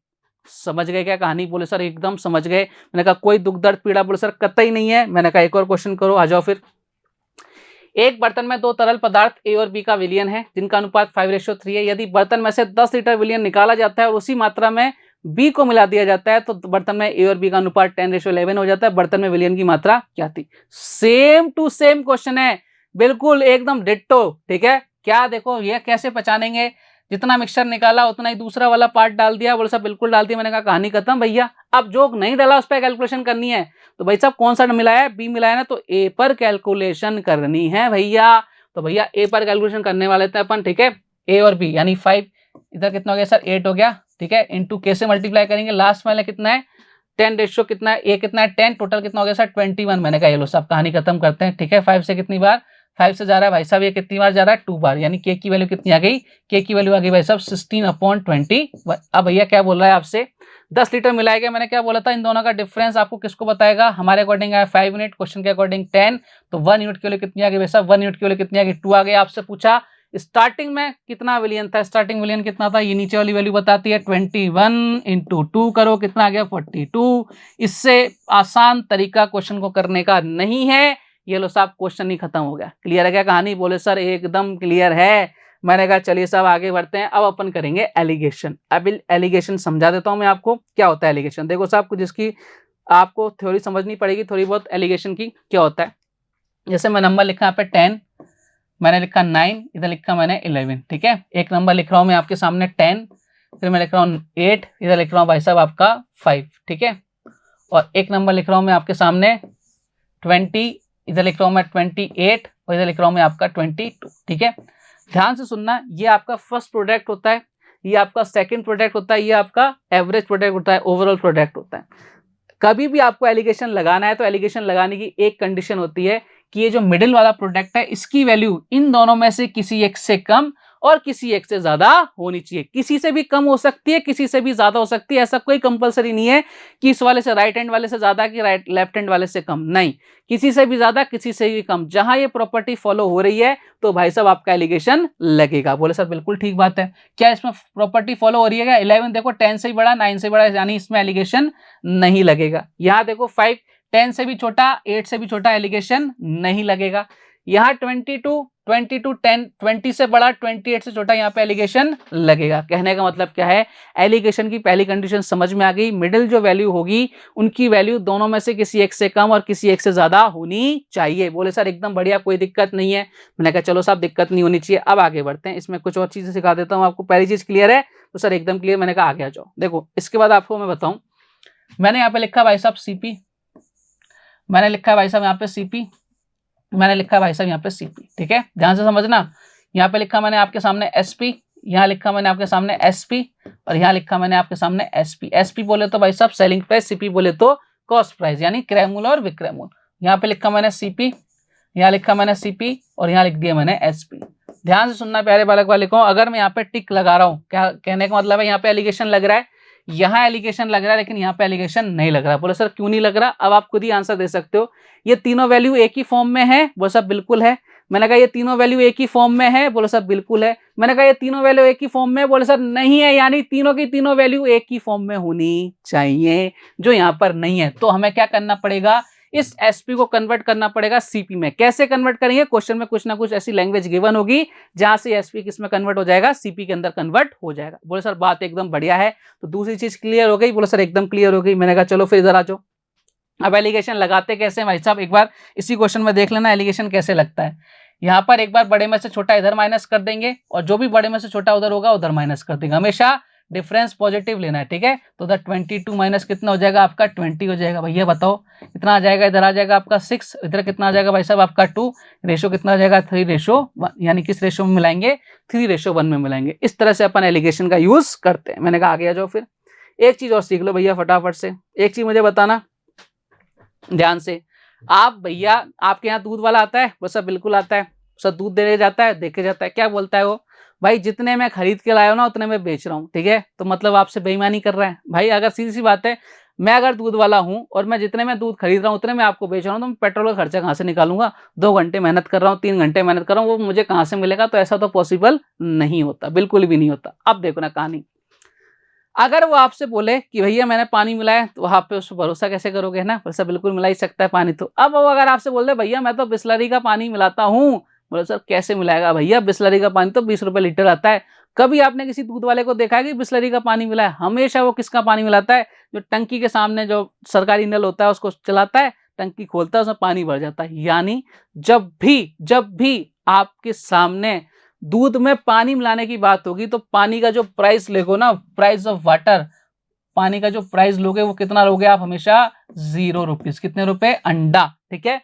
समझ गए क्या कहानी, बोले सर एकदम समझ गए। मैंने कहा कोई दुख दर्द पीड़ा, बोले सर कतई नहीं है। मैंने कहा एक और क्वेश्चन करो, आ जाओ फिर। एक बर्तन में 2 तरल पदार्थ ए और बी का विलयन है जिनका अनुपात 5:3 है। यदि बर्तन में से 10 लीटर विलयन निकाला जाता है और उसी मात्रा में बी को मिला दिया जाता है तो बर्तन में ए और बी का अनुपात 10:11 हो जाता है। बर्तन में विलयन की मात्रा क्या थी? सेम टू सेम क्वेश्चन है, बिल्कुल एकदम डिट्टो। ठीक है, क्या देखो ये कैसे पहचानेंगे? जितना मिक्सचर निकाला उतना ही दूसरा वाला पार्ट डाल दिया। बोले साहब बिल्कुल डाल दिया। मैंने कहा कहानी खत्म भैया। अब जो नहीं डाला उस पर कैलकुलेशन करनी है। तो भाई साहब कौन सा मिलाया है? बी मिलाया ना, तो ए पर कैलकुलेशन करनी है भैया। तो भैया ए पर कैलकुलेशन करने वाले थे अपन। ठीक है, ए और बी यानी 5, इधर कितना हो गया सर? 8 हो गया। ठीक है, इंटू के से मल्टीप्लाई करेंगे, लास्ट वाले कितना है? 10 रेशियो कितना है? ए कितना है? 10, टोटल कितना हो गया सर? 21। मैंने कहा ये लो साहब कहानी खत्म करते हैं। ठीक है, 5 से कितनी बार? 5 से जा रहा है भाई साहब, ये कितनी बार जा रहा है? 2 बार, यानी के की वैल्यू कितनी आ गई? के की वैल्यू आ गई भाई साहब 16/20। अब भैया क्या बोल रहा है आपसे? 10 लीटर मिलाया गया। मैंने क्या बोला था? इन दोनों का डिफरेंस आपको किसको बताएगा? हमारे अकॉर्डिंग आया 5 यूनिट, क्वेश्चन के अकॉर्डिंग 10। तो 1 यूनिट के लिए कितनी आ गई भाई साहब? 1 यूनिट के लिए कितनी आ गई? 2 आ गई। आपसे पूछा स्टार्टिंग में कितना विलियन था? स्टार्टिंग विलियन कितना था? ये नीचे वाली वैल्यू बताती है 21 इंटू 2 करो, कितना आ गया? 42। इससे आसान तरीका क्वेश्चन को करने का नहीं है। ये लो साहब क्वेश्चन ही खत्म हो गया। क्लियर है क्या कहानी? बोले सर एकदम क्लियर है। मैंने कहा चलिए साहब आगे बढ़ते हैं। अब अपन करेंगे एलिगेशन। अब एलिगेशन समझा देता हूं मैं आपको क्या होता है एलिगेशन। देखो साहब कुछ जिसकी आपको थ्योरी समझनी पड़ेगी थोड़ी बहुत एलिगेशन की, क्या होता है। जैसे मैं नंबर लिखा यहाँ पे 10, मैंने लिखा 9, इधर लिखा मैंने 11। ठीक है, एक नंबर लिख रहा हूँ मैं आपके सामने 10, फिर मैं लिख रहा हूँ 8, इधर लिख रहा हूँ भाई साहब आपका 5। ठीक है, और एक नंबर लिख रहा हूँ मैं आपके सामने 20, इधर लिख रहा हूँ मैं 28, और इधर लिख रहा हूँ मैं आपका 22। ठीक है, ध्यान से सुनना, ये आपका फर्स्ट प्रोडक्ट होता है, ये आपका सेकंड प्रोडक्ट होता है, ये आपका एवरेज प्रोडक्ट होता है, ओवरऑल प्रोडक्ट होता है। कभी भी आपको एलिगेशन लगाना है तो एलिगेशन लगाने की एक कंडीशन होती है कि ये जो मिडिल वाला प्रोडक्ट है इसकी वैल्यू इन दोनों में से किसी एक से कम और किसी एक से ज्यादा होनी चाहिए। किसी से भी कम हो सकती है, किसी से भी ज्यादा हो सकती है। ऐसा कोई कंपलसरी नहीं है कि इस वाले से राइट हैंड वाले से ज्यादा कि राइट लेफ्ट हैंड वाले से कम, नहीं, किसी से भी ज्यादा किसी से भी कम। जहां ये प्रॉपर्टी फॉलो हो रही है तो भाई साहब आपका एलिगेशन लगेगा। बोले सर बिल्कुल ठीक बात है। क्या इसमें प्रॉपर्टी फॉलो हो रही है? 11 देखो 10 से ही बड़ा, 9 से बड़ा, यानी इसमें एलिगेशन नहीं लगेगा। यहाँ देखो 5 10 से भी छोटा, 8 से भी छोटा, एलिगेशन नहीं लगेगा। यहाँ 22 10 20 से बड़ा, 28 से छोटा, यहाँ पे एलिगेशन लगेगा। कहने का मतलब क्या है? एलिगेशन की पहली कंडीशन समझ में आ गई। मिडिल जो वैल्यू होगी उनकी वैल्यू दोनों में से किसी एक से कम और किसी एक से ज्यादा होनी चाहिए। बोले सर एकदम बढ़िया, कोई दिक्कत नहीं है। मैंने कहा चलो साहब दिक्कत नहीं होनी चाहिए। अब आगे बढ़ते हैं, इसमें कुछ और चीजें सिखा देता हूँ आपको। पहली चीज क्लियर है? तो सर एकदम क्लियर। मैंने कहा आगे आ जाओ। देखो इसके बाद आपको मैं बताऊं, मैंने यहाँ पे लिखा भाई साहब सीपी, मैंने लिखा है भाई साहब यहाँ पे सीपी, मैंने लिखा है भाई साहब यहाँ पे सीपी। ठीक है, ध्यान से समझना। यहाँ पे लिखा मैंने आपके सामने एसपी, यहाँ लिखा मैंने आपके सामने एसपी, और यहाँ लिखा मैंने आपके सामने एसपी। एसपी बोले तो भाई साहब सेलिंग प्राइस, सीपी बोले तो कॉस्ट प्राइस, यानी क्रय मूल्य और विक्रय मूल्य। यहाँ पे लिखा मैंने सीपी, यहाँ लिखा मैंने सीपी, और यहाँ लिख दिया मैंने एसपी। ध्यान से सुनना प्यारे बालक वाले, अगर मैं यहाँ पे टिक लगा रहा हूँ, क्या कहने का मतलब है? यहाँ पे एलिगेशन लग रहा है, यहाँ एलिगेशन लग रहा है, लेकिन यहाँ पे एलिगेशन नहीं लग रहा। बोले सर क्यों नहीं लग रहा? अब आप खुद ही आंसर दे सकते हो। ये तीनों वैल्यू एक ही फॉर्म में है? बोले सर बिल्कुल है। मैंने कहा ये तीनों वैल्यू एक ही फॉर्म में है? बोले सर बिल्कुल है। मैंने कहा ये तीनों वैल्यू एक ही फॉर्म में? बोले सर नहीं है, यानी तीनों की तीनों वैल्यू एक ही फॉर्म में होनी चाहिए, जो यहाँ पर नहीं है। तो हमें क्या करना पड़ेगा? इस एसपी को कन्वर्ट करना पड़ेगा सीपी में। कैसे कन्वर्ट करेंगे? क्वेश्चन में कुछ ना कुछ ऐसी लैंग्वेज गिवन होगी जहां से एसपी किसमें कन्वर्ट हो जाएगा? सीपी के अंदर कन्वर्ट हो जाएगा। बोले सर बात एकदम बढ़िया है। तो दूसरी चीज क्लियर हो गई? बोले सर एकदम क्लियर हो गई। मैंने कहा चलो फिर इधर आ जाओ। अब एलिगेशन लगाते कैसे भाई साहब? एक बार इसी क्वेश्चन में देख लेना एलिगेशन कैसे लगता है। यहाँ पर एक बार बड़े में से छोटा इधर माइनस कर देंगे, और जो भी बड़े में से छोटा उधर होगा उधर माइनस कर देंगे। हमेशा डिफरेंस पॉजिटिव लेना है। ठीक है, तो उधर 22 माइनस कितना हो जाएगा? आपका 20 हो जाएगा। भैया बताओ कितना आ जाएगा? इधर आ जाएगा आपका 6, इधर कितना आ जाएगा भाई साहब? आपका 2। रेशो कितना आ जाएगा? 3:1, यानी किस रेशो में मिलाएंगे? 3:1 में मिलाएंगे। इस तरह से अपन एलिगेशन का यूज करते हैं। मैंने कहा आ गया जाओ फिर। एक चीज और सीख लो भैया फटाफट से। एक चीज मुझे बताना ध्यान से। आप भैया आपके यहाँ दूध वाला आता है? वो सब बिल्कुल आता है। सब दूध देने जाता है, देखे जाता है, क्या बोलता है वो? भाई जितने मैं खरीद के लाया हूं ना उतने मैं बेच रहा हूँ। ठीक है, तो मतलब आपसे बेईमानी कर रहा है भाई। अगर सीधी सी बात है, मैं अगर दूध वाला हूं और मैं जितने में दूध खरीद रहा हूं उतने में आपको बेच रहा हूं, तो मैं पेट्रोल का खर्चा कहाँ से निकालूंगा? 2 घंटे मेहनत कर रहा हूँ, 3 घंटे मेहनत कर रहा हूँ, वो मुझे कहाँ से मिलेगा? तो ऐसा तो पॉसिबल नहीं होता, बिल्कुल भी नहीं होता। अब देखो ना कहानी, अगर वो आपसे बोले कि भैया मैंने पानी मिलाया, तो आप पे उस पर भरोसा कैसे करोगे? है ना, भरोसा बिल्कुल मिला ही सकता है पानी। तो अब वो अगर आपसे बोल दे भैया मैं तो बिस्लरी का पानी मिलाता हूँ, बोले सर कैसे मिलाएगा भैया, बिस्लरी का पानी तो 20 रुपए लीटर आता है। कभी आपने किसी दूध वाले को देखा है कि बिस्लरी का पानी मिला है? हमेशा वो किसका पानी मिलाता है? जो टंकी के सामने जो सरकारी नल होता है उसको चलाता है, टंकी खोलता है, उसमें पानी भर जाता है। यानी जब भी आपके सामने दूध में पानी मिलाने की बात होगी तो पानी का जो प्राइस लेगो ना, प्राइस ऑफ वाटर, पानी का जो प्राइस लोगे वो कितना लोगे आप? हमेशा 0 रुपीज। कितने रुपए? अंडा। ठीक है,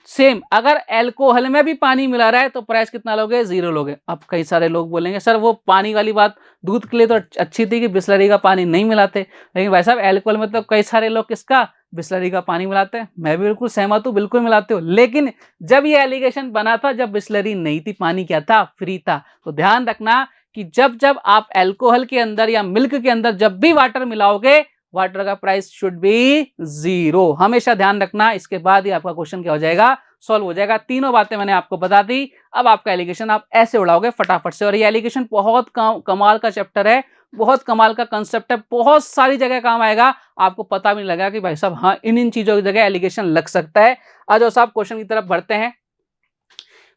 सेम अगर एल्कोहल में भी पानी मिला रहा है तो प्राइस कितना लोगे? 0 लोगे। अब कई सारे लोग बोलेंगे सर वो पानी वाली बात दूध के लिए तो अच्छी थी कि बिस्लरी का पानी नहीं मिलाते, लेकिन भाई साहब एल्कोहल में तो कई सारे लोग किसका? बिस्लरी का पानी मिलाते हैं। मैं भी बिल्कुल सहमत हूँ, बिल्कुल मिलाते हो, लेकिन जब ये एलिगेशन बना था, जब बिस्लरी नहीं थी, पानी क्या था? फ्री था। तो ध्यान रखना कि जब जब आप एल्कोहल के अंदर या मिल्क के अंदर जब भी वाटर मिलाओगे, वाटर का प्राइस शुड बी 0, हमेशा ध्यान रखना। इसके बाद ही आपका क्वेश्चन क्या हो जाएगा? सॉल्व हो जाएगा। तीनों बातें मैंने आपको बता दी। अब आपका एलिगेशन आप ऐसे उड़ाओगे फटाफट से, और ये एलिगेशन बहुत कमाल का चैप्टर है, बहुत कमाल का कंसेप्ट है, बहुत सारी जगह काम आएगा, आपको पता भी नहीं लगेगा कि भाई साहब हाँ इन चीजों की जगह एलिगेशन लग सकता है। आ जाओ साहब क्वेश्चन की तरफ बढ़ते हैं।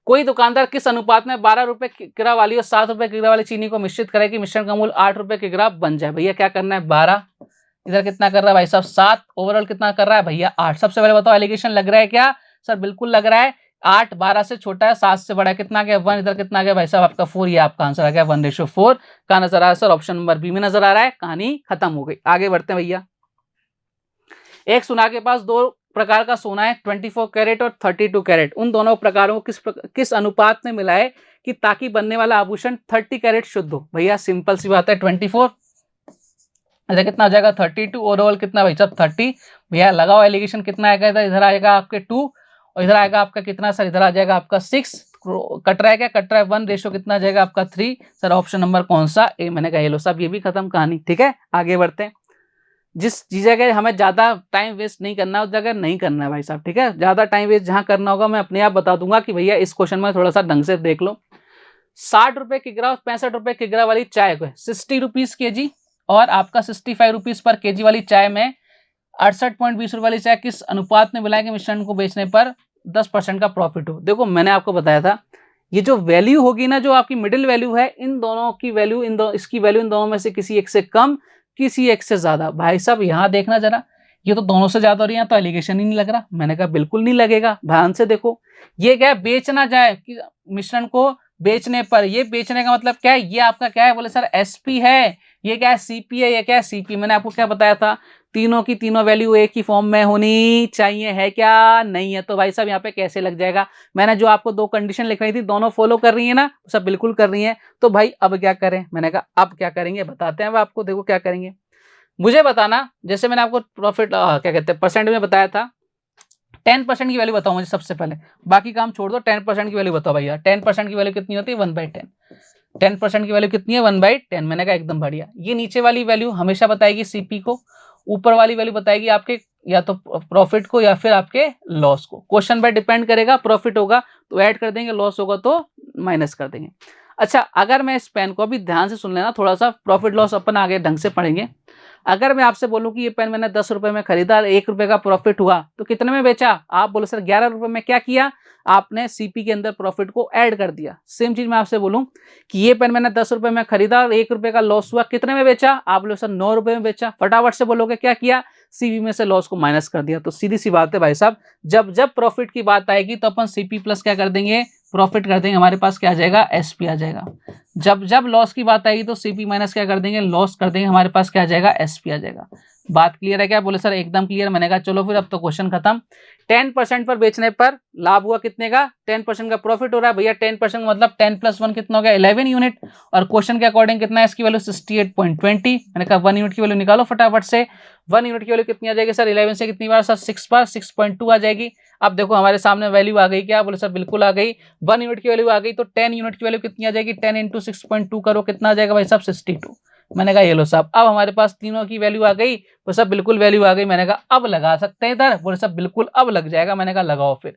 कोई दुकानदार किस अनुपात में 12 रुपए किग्रा वाली और 7 रुपए किग्रा वाली चीनी को मिश्रित करे कि मिश्रण का मूल्य 8 रुपए किग्रा बन जाए? भैया क्या करना है? 12, इधर कितना कर रहा है भाई साहब? 7, ओवरऑल कितना कर रहा है भैया? 8। सबसे पहले बताओ एलिगेशन लग रहा है क्या? सर बिल्कुल लग रहा है। 8 12 से छोटा है, 7 से बड़ा है, कितना गया? 1। इधर कितना गया भाई साहब? आपका 4। ये आपका आंसर आ गया 1:4 का नजर आ रहा है सर, ऑप्शन नंबर बी में नजर आ रहा है। कहानी खत्म हो गई। आगे बढ़ते हैं भैया। एक सुनार के पास 2 प्रकार का सोना है, 24 कैरेट और 32 कैरेट। उन दोनों प्रकारों को किस अनुपात में मिलाए कि ताकि बनने वाला आभूषण 30 कैरेट शुद्ध हो? भैया सिंपल सी बात है, 24, इधर कितना हो जाएगा? 32, ओवरऑल कितना भाई साहब? 30। भैया लगाओ एलिगेशन, कितना आएगा? इधर आएगा आपके 2 और इधर आएगा आपका कितना सर? इधर आ जाएगा आपका 6। कट रहा है क्या? कट रहा है 1, रेशो कितना आ जाएगा आपका 3। सर ऑप्शन नंबर कौन सा? ए। मैंने कहा ये लो साहब, ये भी खत्म कहानी। ठीक है, आगे बढ़ते हैं। जिस जगह हमें ज्यादा टाइम वेस्ट नहीं करना उस जगह नहीं करना है भाई साहब। ठीक है, ज्यादा टाइम वेस्ट जहां करना होगा मैं अपने आप बता दूंगा कि भैया इस क्वेश्चन में थोड़ा सा ढंग से देख लो। 60 रुपए किग्रा और 65 रुपए किग्रा वाली चाय को 60 रुपीज के जी और आपका 65 रुपीज पर केजी वाली चाय में 68.20 रुपए वाली चाय किस अनुपात में मिलाएंगे मिश्रण को बेचने पर 10% का प्रॉफिट हो? देखो मैंने आपको बताया था, ये जो वैल्यू होगी ना, जो आपकी मिडिल वैल्यू है, इन दोनों की वैल्यू, इसकी वैल्यू इन दोनों में से किसी एक से कम, किसी एक से ज्यादा। भाई साहब यहाँ देखना जरा, ये तो दोनों से ज्यादा हो रही है, तो एलिगेशन ही नहीं लग रहा। मैंने कहा बिल्कुल नहीं लगेगा, ध्यान से देखो। ये क्या है? बेचना जाए कि मिश्रण को बेचने पर, ये बेचने का मतलब क्या है? ये आपका क्या है? बोले सर एसपी है। ये क्या है? सीपी है। ये क्या है? सीपी। मैंने आपको क्या बताया था? तीनों की तीनों वैल्यू एक ही फॉर्म में होनी चाहिए, है क्या? नहीं है तो भाई साहब यहाँ पे कैसे लग जाएगा? मैंने जो आपको 2 कंडीशन लिखवाई थी, दोनों फॉलो कर रही है ना? सब बिल्कुल कर रही है। तो भाई अब क्या करें? मैंने कहा अब क्या करेंगे, बताते हैं अब आपको। देखो क्या करेंगे, मुझे बताना। जैसे मैंने आपको प्रॉफिट क्या कहते हैं परसेंट में बताया था, 10% की वैल्यू बताओ मुझे सबसे पहले, बाकी काम छोड़ दो। 10% की वैल्यू बताओ भैया। 10% की वैल्यू कितनी होती है? 1/10। 10% की वैल्यू कितनी है? 1/10। मैंने कहा एकदम बढ़िया। ये नीचे वाली वैल्यू हमेशा बताएगी सीपी को, ऊपर वाली वैल्यू बताएगी आपके या तो प्रॉफिट को या फिर आपके लॉस को। क्वेश्चन पर डिपेंड करेगा, प्रॉफिट होगा तो ऐड कर देंगे, लॉस होगा तो माइनस कर देंगे। अच्छा, अगर मैं इस पेन को अभी ध्यान से सुन लेना, थोड़ा सा प्रॉफिट लॉस अपन आगे ढंग से पढ़ेंगे। अगर मैं आपसे बोलूं कि ये पेन मैंने 10 रुपए में खरीदा और 1 रुपए का प्रॉफिट हुआ, तो कितने में बेचा? आप बोलो सर 11 रुपए में। क्या किया आपने? सीपी के अंदर प्रॉफिट को ऐड कर दिया। सेम चीज मैं आपसे बोलूं कि ये पेन मैंने 10 रुपए में खरीदा और 1 रुपए का लॉस हुआ, कितने में बेचा? आप बोलो सर 9 रुपए में बेचा। फटाफट से बोलोगे क्या किया? सीपी में से लॉस को माइनस कर दिया। तो सीधी सी बात है भाई साहब, जब जब प्रॉफिट की बात आएगी तो अपन सीपी प्लस क्या कर देंगे? प्रॉफिट कर देंगे। हमारे पास क्या आ जाएगा? एसपी आ जाएगा। जब जब लॉस की बात आएगी तो सीपी माइनस क्या कर देंगे? लॉस कर देंगे। हमारे पास क्या आ जाएगा? एसपी आ जाएगा। बात क्लियर है क्या? बोले सर एकदम क्लियर। मैंने कहा चलो फिर अब तो क्वेश्चन खत्म। 10% पर बेचने पर लाभ हुआ कितने का? 10% का प्रॉफिट हो रहा है भैया। 10% मतलब 10 + 1 कितना हो गया? 11 यूनिट। और क्वेश्चन के अकॉर्डिंग कितना है इसकी वैल्यू? 68.20। मैंने कहा 1 यूनिट की वैल्यू निकालो फटाफट से। 1 यूनिट की वैल्यू कितनी आ जाएगी सर? 11 से कितनी बार सर? 6 बार, 6.2 आ जाएगी। अब देखो हमारे सामने वैल्यू आ गई क्या? बोले सर बिल्कुल आ गई। 1 यूनिट की वैल्यू आ गई तो 10 यूनिट की वैल्यू कितनी आ जाएगी? 10 × 6.2 करो, कितना आ जाएगा भाई साहब? 62। मैंने कहा ये लो साहब, अब हमारे पास तीनों की वैल्यू आ गई। तो सब बिल्कुल वैल्यू आ गई। मैंने कहा अब लगा सकते हैं इधर। बोले सब बिल्कुल अब लग जाएगा। मैंने कहा लगाओ फिर।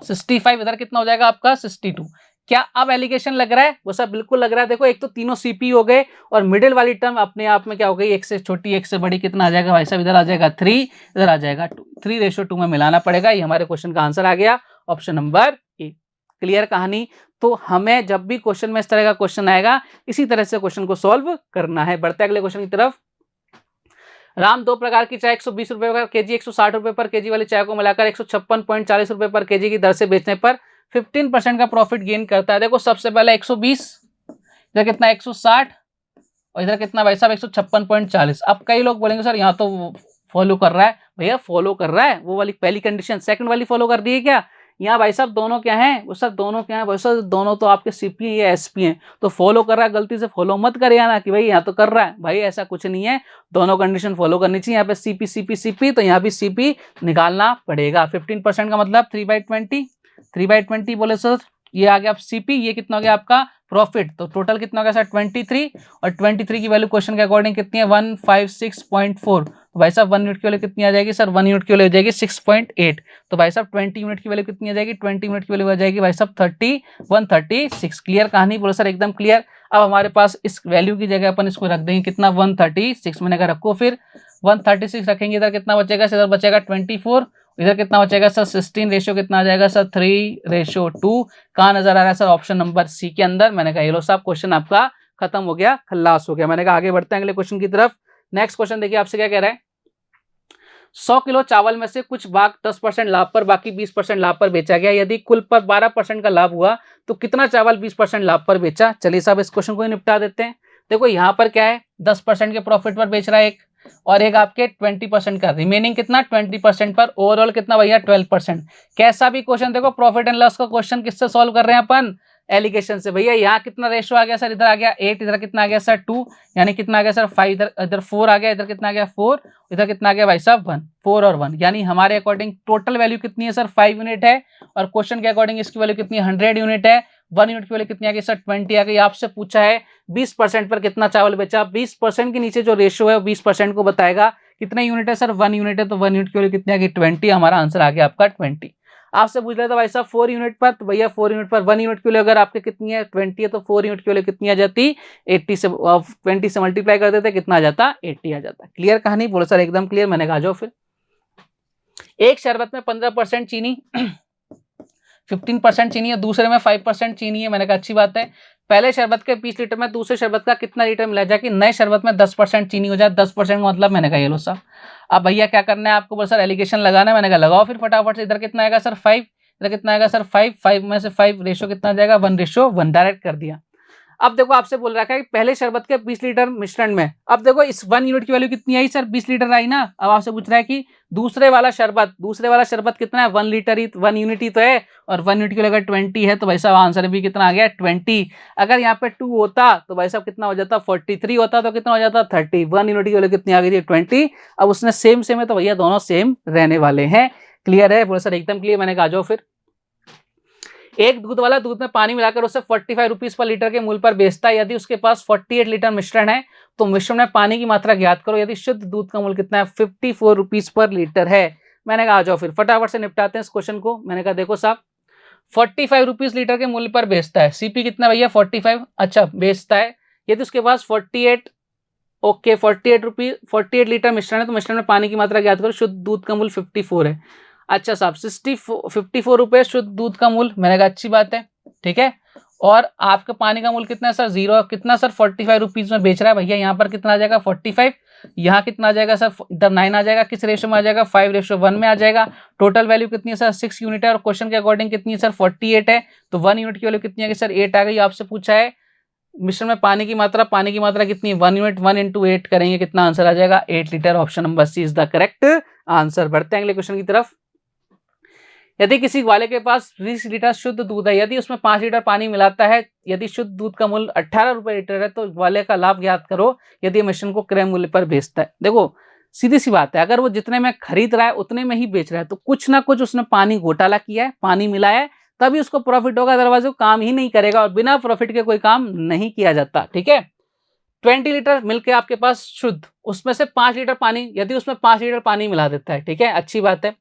65 इधर कितना हो जाएगा आपका? 62। क्या अब एलिगेशन लग रहा है? वो सब बिल्कुल लग रहा है। देखो एक तो तीनों सीपी हो गए और मिडिल वाली टर्म अपने आप में क्या हो गई? एक से छोटी एक से बड़ी। कितना आ जाएगा भाई साहब? इधर आ जाएगा 3, इधर आ जाएगा 2। 3:2 में मिलाना पड़ेगा। ये हमारे क्वेश्चन का आंसर आ गया। Option number A. क्लियर कहानी। तो हमें जब भी क्वेश्चन में इस तरह का क्वेश्चन आएगा इसी तरह से क्वेश्चन को सॉल्व करना है। बढ़ते अगले क्वेश्चन की तरफ। राम 2 प्रकार की चाय 120 रुपए पर केजी 160 रुपए पर केजी वाली चाय को मिलाकर 156.40 रुपए पर केजी की दर से बेचने पर 15% का प्रॉफिट गेन करता है। देखो सबसे पहले 120, इधर कितना 160 और इधर कितना भाई साहब 156.40। अब कई लोग बोलेंगे सर यहाँ तो फॉलो कर रहा है। भैया फॉलो कर रहा है वो वाली पहली कंडीशन, सेकंड वाली फॉलो कर दी है क्या? यहाँ भाई साहब दोनों क्या हैं? वो सर दोनों क्या है भाई साहब? दोनों तो आपके सीपी या एसपी हैं। तो फॉलो कर रहा है, गलती से फॉलो मत करिए ना कि भाई यहाँ तो कर रहा है। भाई ऐसा कुछ नहीं है, दोनों कंडीशन फॉलो करनी चाहिए। यहाँ पे सीपी सीपी सीपी, तो यहाँ भी सीपी निकालना पड़ेगा। 15% का मतलब 3/20, 3/20 बोले सर, ये आ गया सीपी, ये कितना हो गया आपका प्रॉफिट। तो टोटल कितना हो गया सर 23, और 23 की वैल्यू क्वेश्चन के अकॉर्डिंग कितनी है 156.4। तो भाई साहब 1 यूनिट की वैल्यू कितनी आ जाएगी सर? 1 यूनिट की वैल्यू हो जाएगी 6.8। तो भाई साहब 20 यूनिट की वैल्यू कितनी आ जाएगी? 20 यूनिट की वैल्यू आ जाएगी भाई साहब 136। क्लियर कहानी? बोलो सर एकदम क्लियर। अब हमारे पास इस वैल्यू की जगह अपन इसको रख देंगे कितना 136। मैंने कहा रखो, फिर 136 रखेंगे, इधर कितना बचेगा? इधर बचेगा 24, इधर कितना बचेगा सर 16, रेशियो कितना आ जाएगा सर 3:2। कहाँ नजर आ रहा है सर? ऑप्शन नंबर सी के अंदर। मैंने कहा ये लो साहब क्वेश्चन आपका खत्म हो गया, खल्लास हो गया। मैंने कहा आगे बढ़ते हैं अगले क्वेश्चन की तरफ। नेक्स्ट क्वेश्चन देखिए आपसे क्या कह रहा है। 100 किलो चावल में से कुछ भाग 10% लाभ पर बाकी 20% लाभ पर बेचा गया। यदि कुल पर 12% का लाभ हुआ तो कितना चावल 20% लाभ पर बेचा? चलिए साहब इस क्वेश्चन को ही निपटा देते हैं। देखो यहाँ पर क्या है 10% के प्रॉफिट पर बेच रहा है एक, और एक आपके 20% का, रिमेनिंग कितना 20% पर, ओवरऑल कितना भैया 12%। कैसा भी क्वेश्चन देखो प्रॉफिट एंड लॉस का क्वेश्चन किससे सॉल्व कर रहे हैं अपन? एलिगेशन से। भैया यहाँ कितना रेशो आ गया सर? इधर आ गया 8, इधर कितना आ गया सर 2, यानी कितना आ गया सर 5, इधर 4 आ गया, इधर कितना आ गया 4, इधर कितना आ गया भाई साहब 1, 4 और 1, यानी हमारे अकॉर्डिंग टोटल वैल्यू कितनी है सर 5 यूनिट है, और क्वेश्चन के अकॉर्डिंग इसकी वैल्यू कितनी है 100 यूनिट है। 1 यूनिट की वैल्यू कितनी आ गई सर 20 आ गई। आपसे पूछा है 20% पर कितना चावल बेचा। 20% के नीचे जो रेशियो है वो 20% को बताएगा। कितने यूनिट है सर? 1 यूनिट है, तो 1 यूनिट की वैल्यू कितनी आ गई 20। हमारा आंसर आ गया आपका 20। आपसे पूछ रहा था भाई साहब 4 यूनिट पर, तो भैया 4 यूनिट पर 1 यूनिट की वैल्यू अगर आपके कितनी है 20 है, तो 4 यूनिट की वैल्यू कितनी आ जाती 80 से 20 से मल्टीप्लाई कर देते कितना आ जाता 80 आ जाता। क्लियर कहानी? बोलो सर एकदम क्लियर। मैंने कहा जाओ फिर। एक शरबत में 15% चीनी 15% चीनी है, दूसरे में 5% चीनी है। मैंने कहा अच्छी बात है। पहले शरबत के 20 लीटर में दूसरे शरबत का कितना लीटर मिला जाए कि नए शरबत में 10% चीनी हो जाए। 10% का मतलब मैंने कहा ये लो साहब। अब भैया क्या करना है आपको? बस सर एलिगेशन लगाना है। मैंने कहा लगाओ फिर फटाफट से। इधर कितना आएगा सर 5, इधर कितना आएगा सर 5, 5 में से 5 रेशो कितना आ जाएगा 1:1, डायरेक्ट कर दिया। अब देखो आपसे बोल रखा है कि पहले शरबत के 20 लीटर मिश्रण में, अब देखो इस 1 यूनिट की वैल्यू कितनी आई सर 20 लीटर आई ना। अब आपसे पूछ रहा है कि दूसरे वाला शरबत कितना है 1 लीटर ही, 1 यूनिट ही तो है, और 1 यूनिट की अगर 20 है तो भाई साहब आंसर भी कितना आ गया 20। अगर यहाँ पे 2 होता तो भाई साहब कितना हो जाता 43 होता, तो कितना हो जाता 30। 1 यूनिट की वैल्यू कितनी आ गई थी 20। अब उसने सेम सेम है तो भैया दोनों सेम रहने वाले हैं। क्लियर है? बोले सर एकदम क्लियर। मैंने कहा जाओ फिर। एक दूध वाला दूध में पानी मिलाकर उसे 45 रुपीज पर लीटर के मूल्य पर बेचता है। यदि उसके पास 48 लीटर मिश्रण है तो मिश्रण में पानी की मात्रा ज्ञात करो। यदि शुद्ध दूध का मूल्य कितना है 54 रुपीज पर लीटर है। मैंने कहा आ जाओ फिर फटाफट से निपटाते हैं इस क्वेश्चन को। मैंने कहा देखो साहब 45 रुपीज लीटर के मूल्य पर बेचता है। सीपी कितना भैया 45, अच्छा बेचता है। यदि उसके पास 48, ओके 48 लीटर मिश्रण है तो मिश्रण में पानी की मात्रा ज्ञात करो। शुद्ध दूध का मूल्य 54 है। अच्छा साहब 54 रुपए शुद्ध दूध का मूल्य। मैंने कहा अच्छी बात है, ठीक है। और आपका पानी का मूल्य कितना है सर 0, कितना सर 45 रुपीज में बेच रहा है भैया। यहाँ पर कितना आ जाएगा 45, यहाँ कितना आ जाएगा सर इधर 9 आ जाएगा, किस रेशो में आ जाएगा 5:1 में आ जाएगा। टोटल वैल्यू कितनी है सर 6 यूनिट है, और क्वेश्चन के अकॉर्डिंग कितनी है सर 48 है, तो 1 यूनिट की वैल्यू कितनी है सर 8 आ गई। आपसे पूछा है मिश्रण में पानी की मात्रा कितनी है 1 यूनिट, 1 × 8 करेंगे कितना आंसर आ जाएगा 8 litre. Option number C is the correct answer. बढ़ते हैं अगले क्वेश्चन की तरफ। यदि किसी ग्वाले के पास 20 लीटर शुद्ध दूध है, यदि उसमें 5 लीटर पानी मिलाता है, यदि शुद्ध दूध का मूल्य 18 रुपए लीटर है, तो ग्वाले का लाभ ज्ञात करो यदि मिश्रण को क्रय मूल्य पर बेचता है। देखो सीधी सी बात है, अगर वो जितने में खरीद रहा है उतने में ही बेच रहा है तो कुछ ना कुछ उसने पानी घोटाला किया है, पानी मिलाया है, तभी उसको प्रॉफिट होगा, अदरवाइज वो काम ही नहीं करेगा। और बिना प्रॉफिट के कोई काम नहीं किया जाता, ठीक है। 20 लीटर मिल्क है आपके पास शुद्ध, उसमें से 5 लीटर पानी, यदि उसमें 5 लीटर पानी मिला देता है, ठीक है, अच्छी बात है।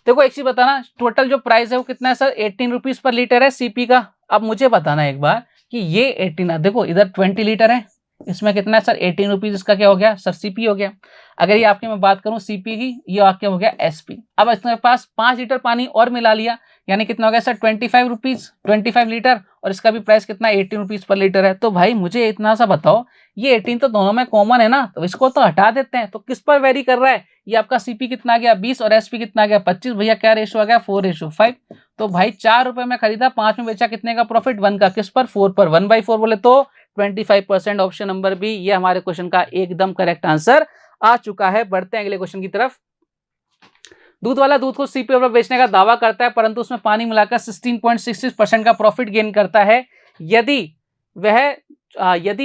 देखो एक चीज बताना, टोटल जो प्राइस है वो कितना है सर 18 रुपीज पर लीटर है सीपी का। अब मुझे बताना एक बार कि ये 18, देखो इधर 20 लीटर है, इसमें कितना है सर 18 रुपीज, इसका क्या हो गया सर सीपी हो गया। अगर ये आपकी मैं बात करूं सीपी की, ये आपके हो गया एसपी। अब इसके पास 5 लीटर पानी और मिला लिया, यानी कितना हो गया सर 25 रुपीज, 25 लीटर, और इसका भी प्राइस कितना 18 रुपीज पर लीटर है। तो भाई मुझे इतना सा बताओ, ये 18 तो दोनों में कॉमन है ना, तो इसको तो हटा देते हैं, तो किस पर वेरी कर रहा है, ये आपका सीपी कितना आ गया 20 और एसपी कितना आ गया 25, भैया क्या रेशो आ गया 4:5। तो भाई 4 रुपए में खरीदा, 5 में बेचा, कितने का प्रॉफिट 1 का, किस पर 4 पर, 1/4 बोले तो 25%। ऑप्शन नंबर बी ये हमारे क्वेश्चन का एकदम करेक्ट आंसर आ चुका है। बढ़ते हैं अगले क्वेश्चन की तरफ। दूध वाला दूध को सीपी पर बेचने का दावा करता है, परंतु उसमें पानी मिलाकर 16.66% का प्रॉफिट गेन करता है। यदि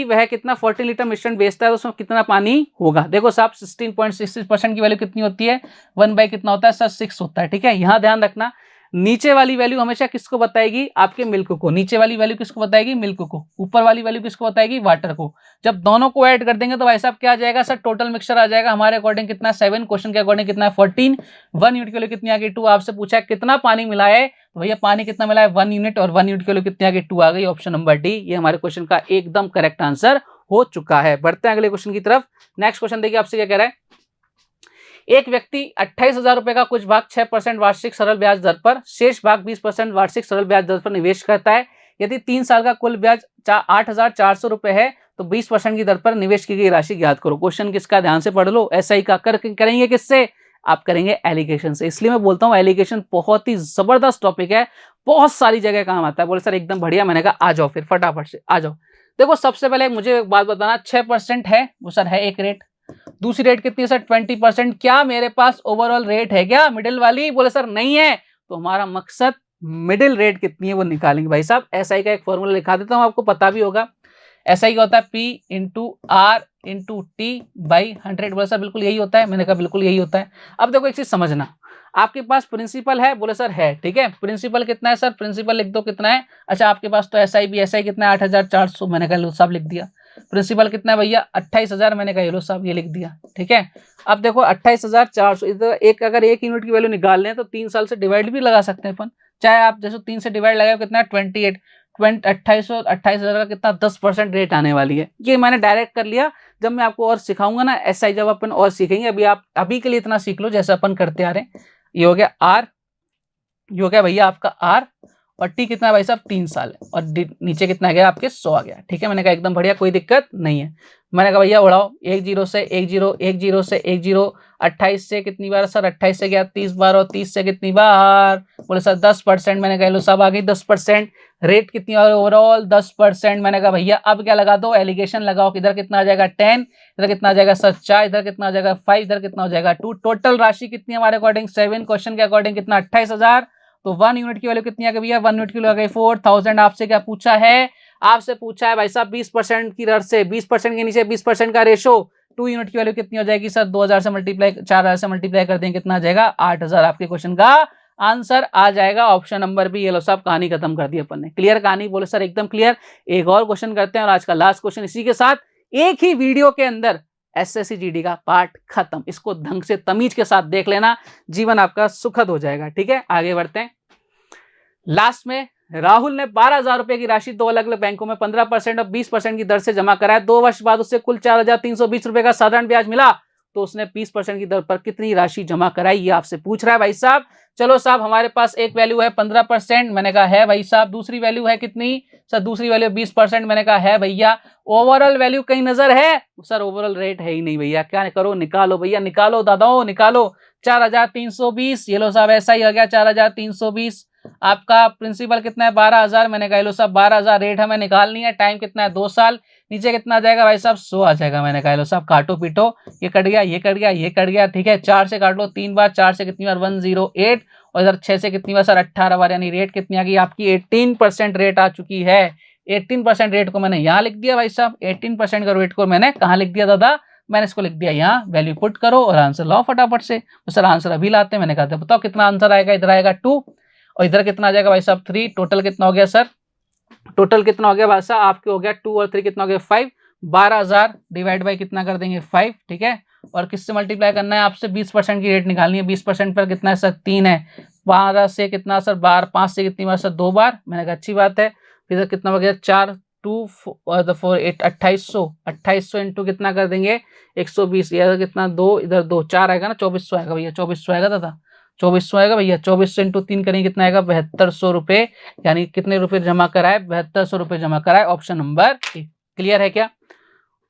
वह कितना 40 लीटर मिश्रण बेचता है तो उसमें कितना पानी होगा। देखो साहब 16.66% की वैल्यू कितनी होती है, 1 बाई कितना होता है सर 6 होता है। ठीक है, यहां ध्यान रखना, नीचे वाली वैल्यू हमेशा किसको बताएगी, आपके मिल्क को। नीचे वाली वैल्यू किसको बताएगी, मिल्क को। ऊपर वाली वैल्यू किसको बताएगी, वाटर को। जब दोनों को ऐड कर देंगे तो भाई साहब क्या आ जाएगा सर, टोटल मिक्सचर आ जाएगा हमारे अकॉर्डिंग कितना 7, क्वेश्चन के अकॉर्डिंग कितना है 14। 1 यूनिट के लिए कितनी आ गई 2। आपसे पूछा है कितना पानी मिला है, तो भैया पानी कितना मिला है 1 यूनिट, और 1 यूनिट के लिए कितनी आ गई 2 आ गई। ऑप्शन नंबर डी ये हमारे क्वेश्चन का एकदम करेक्ट आंसर हो चुका है। बढ़ते हैं अगले क्वेश्चन की तरफ। नेक्स्ट क्वेश्चन देखिए आपसे क्या कह रहा है। एक व्यक्ति 28,000 रुपए का कुछ भाग 6% वार्षिक सरल ब्याज दर पर, शेष भाग 20% वार्षिक सरल ब्याज दर पर निवेश करता है। यदि 3 साल का कुल ब्याज 8,400 रुपए है तो 20% की दर पर निवेश की गई राशि ज्ञात करो। क्वेश्चन किसका, ध्यान से पढ़ लो। एसआई का करेंगे किससे, आप करेंगे एलिगेशन से। इसलिए मैं बोलता हूं एलिगेशन बहुत ही जबरदस्त टॉपिक है, बहुत सारी जगह काम आता है। बोले सर एकदम बढ़िया, मैंने कहा आ जाओ फिर फटाफट से आ जाओ। देखो सबसे पहले मुझे एक बात बताना, 6% है वो सर है एक रेट, दूसरी रेट कितनी है सर 20%। क्या मेरे पास ओवरऑल रेट है क्या मिडिल वाली, बोले सर नहीं है, तो हमारा मकसद मिडिल रेट कितनी है वो निकालेंगे। भाई साहब एसआई का एक फॉर्मूला लिखा देता हूं, आपको पता भी होगा। एसआई का होता है P into R into T by 100। बोले सर बिल्कुल यही होता है, मैंने कहा बिल्कुल यही होता है। अब देखो एक चीज समझना, आपके पास प्रिंसिपल है, बोले सर है, ठीक है, प्रिंसिपल कितना है सर, प्रिंसिपल लिख दो कितना है। अच्छा आपके पास तो एसआई भी, एसआई कितना है 8,400, मैंने कहा लो साहब लिख दिया। प्रिंसिपल कितना है भैया 28,000, मैंने कहा ये लो साहब ये लिख दिया। ठीक है, अब देखो 28,400, इधर एक अगर 1 यूनिट की वैल्यू निकाल लें तो 3 साल से डिवाइड भी लगा सकते हैं अपन, चाहे आप जैसे 3 से डिवाइड लगाए कितना है 28, 28,000 का कितना 10% रेट आने वाली है। ये मैंने डायरेक्ट कर लिया, जब मैं आपको और सिखाऊंगा ना एसआई, जब अपन और सीखेंगे, अभी आप अभी के लिए इतना सीख लो जैसे अपन करते आ रहे हैं। ये हो गया आर, ये हो गया भैया आपका आर, और टी कितना है भाई साहब 3 साल है, और नीचे कितना आ गया आपके 100 आ गया। ठीक है, मैंने कहा एकदम बढ़िया, कोई दिक्कत नहीं है। मैंने कहा भैया उड़ाओ, 1 0 से 1 0, 1 0 से 1 0, 28 से कितनी बार सर 28 से गया 30 बार, और 30 से कितनी बार, बोले सर 10%। मैंने कहा लो सब आ गई 10%। रेट कितनी बार ओवरऑल 10%। मैंने कहा भैया अब क्या लगा दो, एलिगेशन लगाओ। इधर कितना आ जाएगा 10, इधर कितना आ जाएगा सर 4, इधर कितना आ जाएगा 5, इधर कितना हो जाएगा 2। टोटल राशि कितनी हमारे अकॉर्डिंग 7, क्वेश्चन के अकॉर्डिंग कितना 28,000। तो 1 यूनिट की वैल्यू कितनी आ गई भैया, 1 यूनिट की वैल्यू आ गई 4000। आपसे क्या पूछा है, आपसे पूछा है भाई साहब 20% की दर से, 20% के नीचे 20% का रेशो, 2 यूनिट की वैल्यू कितनी हो जाएगी सर 2000 से मल्टीप्लाई, 4000 से मल्टीप्लाई कर देंगे कितना आ जाएगा 8000। आपके क्वेश्चन का आंसर आ जाएगा ऑप्शन नंबर बी। ये लो साहब कहानी खत्म कर दी अपन ने, क्लियर कहानी, बोले सर एकदम क्लियर। एक और क्वेश्चन करते हैं और आज का लास्ट क्वेश्चन, इसी के साथ एक ही वीडियो के अंदर एसएससी जीडी का पार्ट खत्म। इसको ढंग से तमीज के साथ देख लेना, जीवन आपका सुखद हो जाएगा। ठीक है, आगे बढ़ते हैं। लास्ट में राहुल ने 12,000 रुपए की राशि 2 अलग अलग बैंकों में 15% और 20% की दर से जमा कराया। 2 वर्ष बाद उससे कुल 4,320 रुपए का साधारण ब्याज मिला, तो उसने 20% की दर पर कितनी राशि जमा कराई, ये आपसे पूछ रहा है भाई साहब। चलो साहब हमारे पास एक वैल्यू है 15%, मैंने कहा है भाई साहब। दूसरी वैल्यू है कितनी सर, दूसरी वैल्यू 20%, मैंने कहा है भैया। ओवरऑल वैल्यू कहीं नजर है सर, ओवरऑल रेट है ही नहीं भैया। क्या करो, निकालो भैया, निकालो दादाओ निकालो। 4,320, ये लो साहब ऐसा ही हो गया 4,320। आपका प्रिंसिपल कितना है 12,000, मैंने कहा लो साहब 12,000 रेट हमें निकालनी है। टाइम कितना है 2 साल। नीचे कितना आ जाएगा भाई साहब 100 आ जाएगा। मैंने कहा लो साहब काटो पीटो, ये कट गया, ये कट गया, ये कट गया। ठीक है, 4 से काट लो 3 बार, 4 से कितनी बार 108, और इधर 6 से कितनी बार सर 18 बार, यानी रेट कितनी आ गई आपकी 18% रेट आ चुकी है। 18% रेट को मैंने यहाँ लिख दिया भाई साहब। 18% का रेट को मैंने कहाँ लिख दिया दादा, मैंने इसको लिख दिया यहाँ। वैल्यू पुट करो और आंसर लाओ फटाफट से। तो सर आंसर अभी लाते हैं, मैंने कहा था बताओ कितना आंसर आएगा। इधर आएगा 2 और इधर कितना आ जाएगा भाई साहब 3। टोटल कितना हो गया सर, टोटल कितना हो गया भाई साहब आपके, हो गया 2 और 3 कितना हो गया 5। 12,000 डिवाइड बाई कितना कर देंगे 5। ठीक है, और किससे मल्टीप्लाई करना है आपसे, 20% की रेट निकालनी है। 20% पर कितना है सर 3 है। 12 से कितना सर 12, 5 से कितनी बार सर 2 बार, मैंने कहा अच्छी बात है। फिर कितना हो गया 4 2 4 8 2800, 2800 इंटू कितना कर देंगे 120, इधर कितना 2, इधर 2, 4 आएगा ना 2400 आएगा भैया, 2400 आएगा दादा। 2400 आएगा भैया, 2400 इंटू 3 करेंगे कितना आएगा 7200 रुपए, यानी कितने रुपए जमा कराए 7200 रुपए जमा कराए, ऑप्शन नंबर ए। क्लियर है क्या?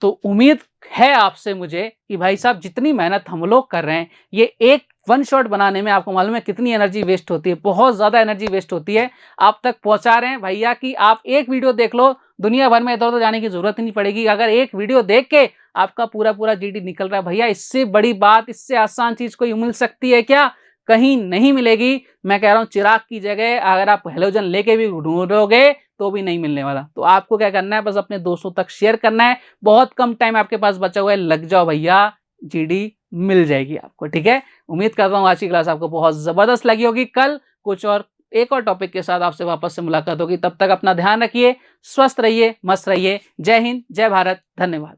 तो उम्मीद है आपसे मुझे कि भाई साहब जितनी मेहनत हम लोग कर रहे हैं, ये एक वन शॉट बनाने में आपको मालूम है कितनी एनर्जी वेस्ट होती है, बहुत ज्यादा एनर्जी वेस्ट होती है। आप तक पहुंचा रहे हैं भैया कि आप एक वीडियो देख लो, दुनिया भर में इधर उधर जाने की जरूरत ही नहीं पड़ेगी। अगर एक वीडियो देख के आपका पूरा पूरा जीडी निकल रहा है भैया, इससे बड़ी बात, इससे आसान चीज कोई मिल सकती है क्या? कहीं नहीं मिलेगी। मैं कह रहा हूं चिराग की जगह अगर आप हेलोजन लेके भी ढूंढोगे तो भी नहीं मिलने वाला। तो आपको क्या करना है, बस अपने दोस्तों तक शेयर करना है। बहुत कम टाइम आपके पास बचा हुआ है, लग जाओ भैया, जीडी मिल जाएगी आपको। ठीक है, उम्मीद करता हूँ आज की क्लास आपको बहुत जबरदस्त लगी होगी। कल कुछ और एक और टॉपिक के साथ आपसे वापस से मुलाकात होगी। तब तक अपना ध्यान रखिए, स्वस्थ रहिए, मस्त रहिए। जय हिंद, जय भारत, धन्यवाद।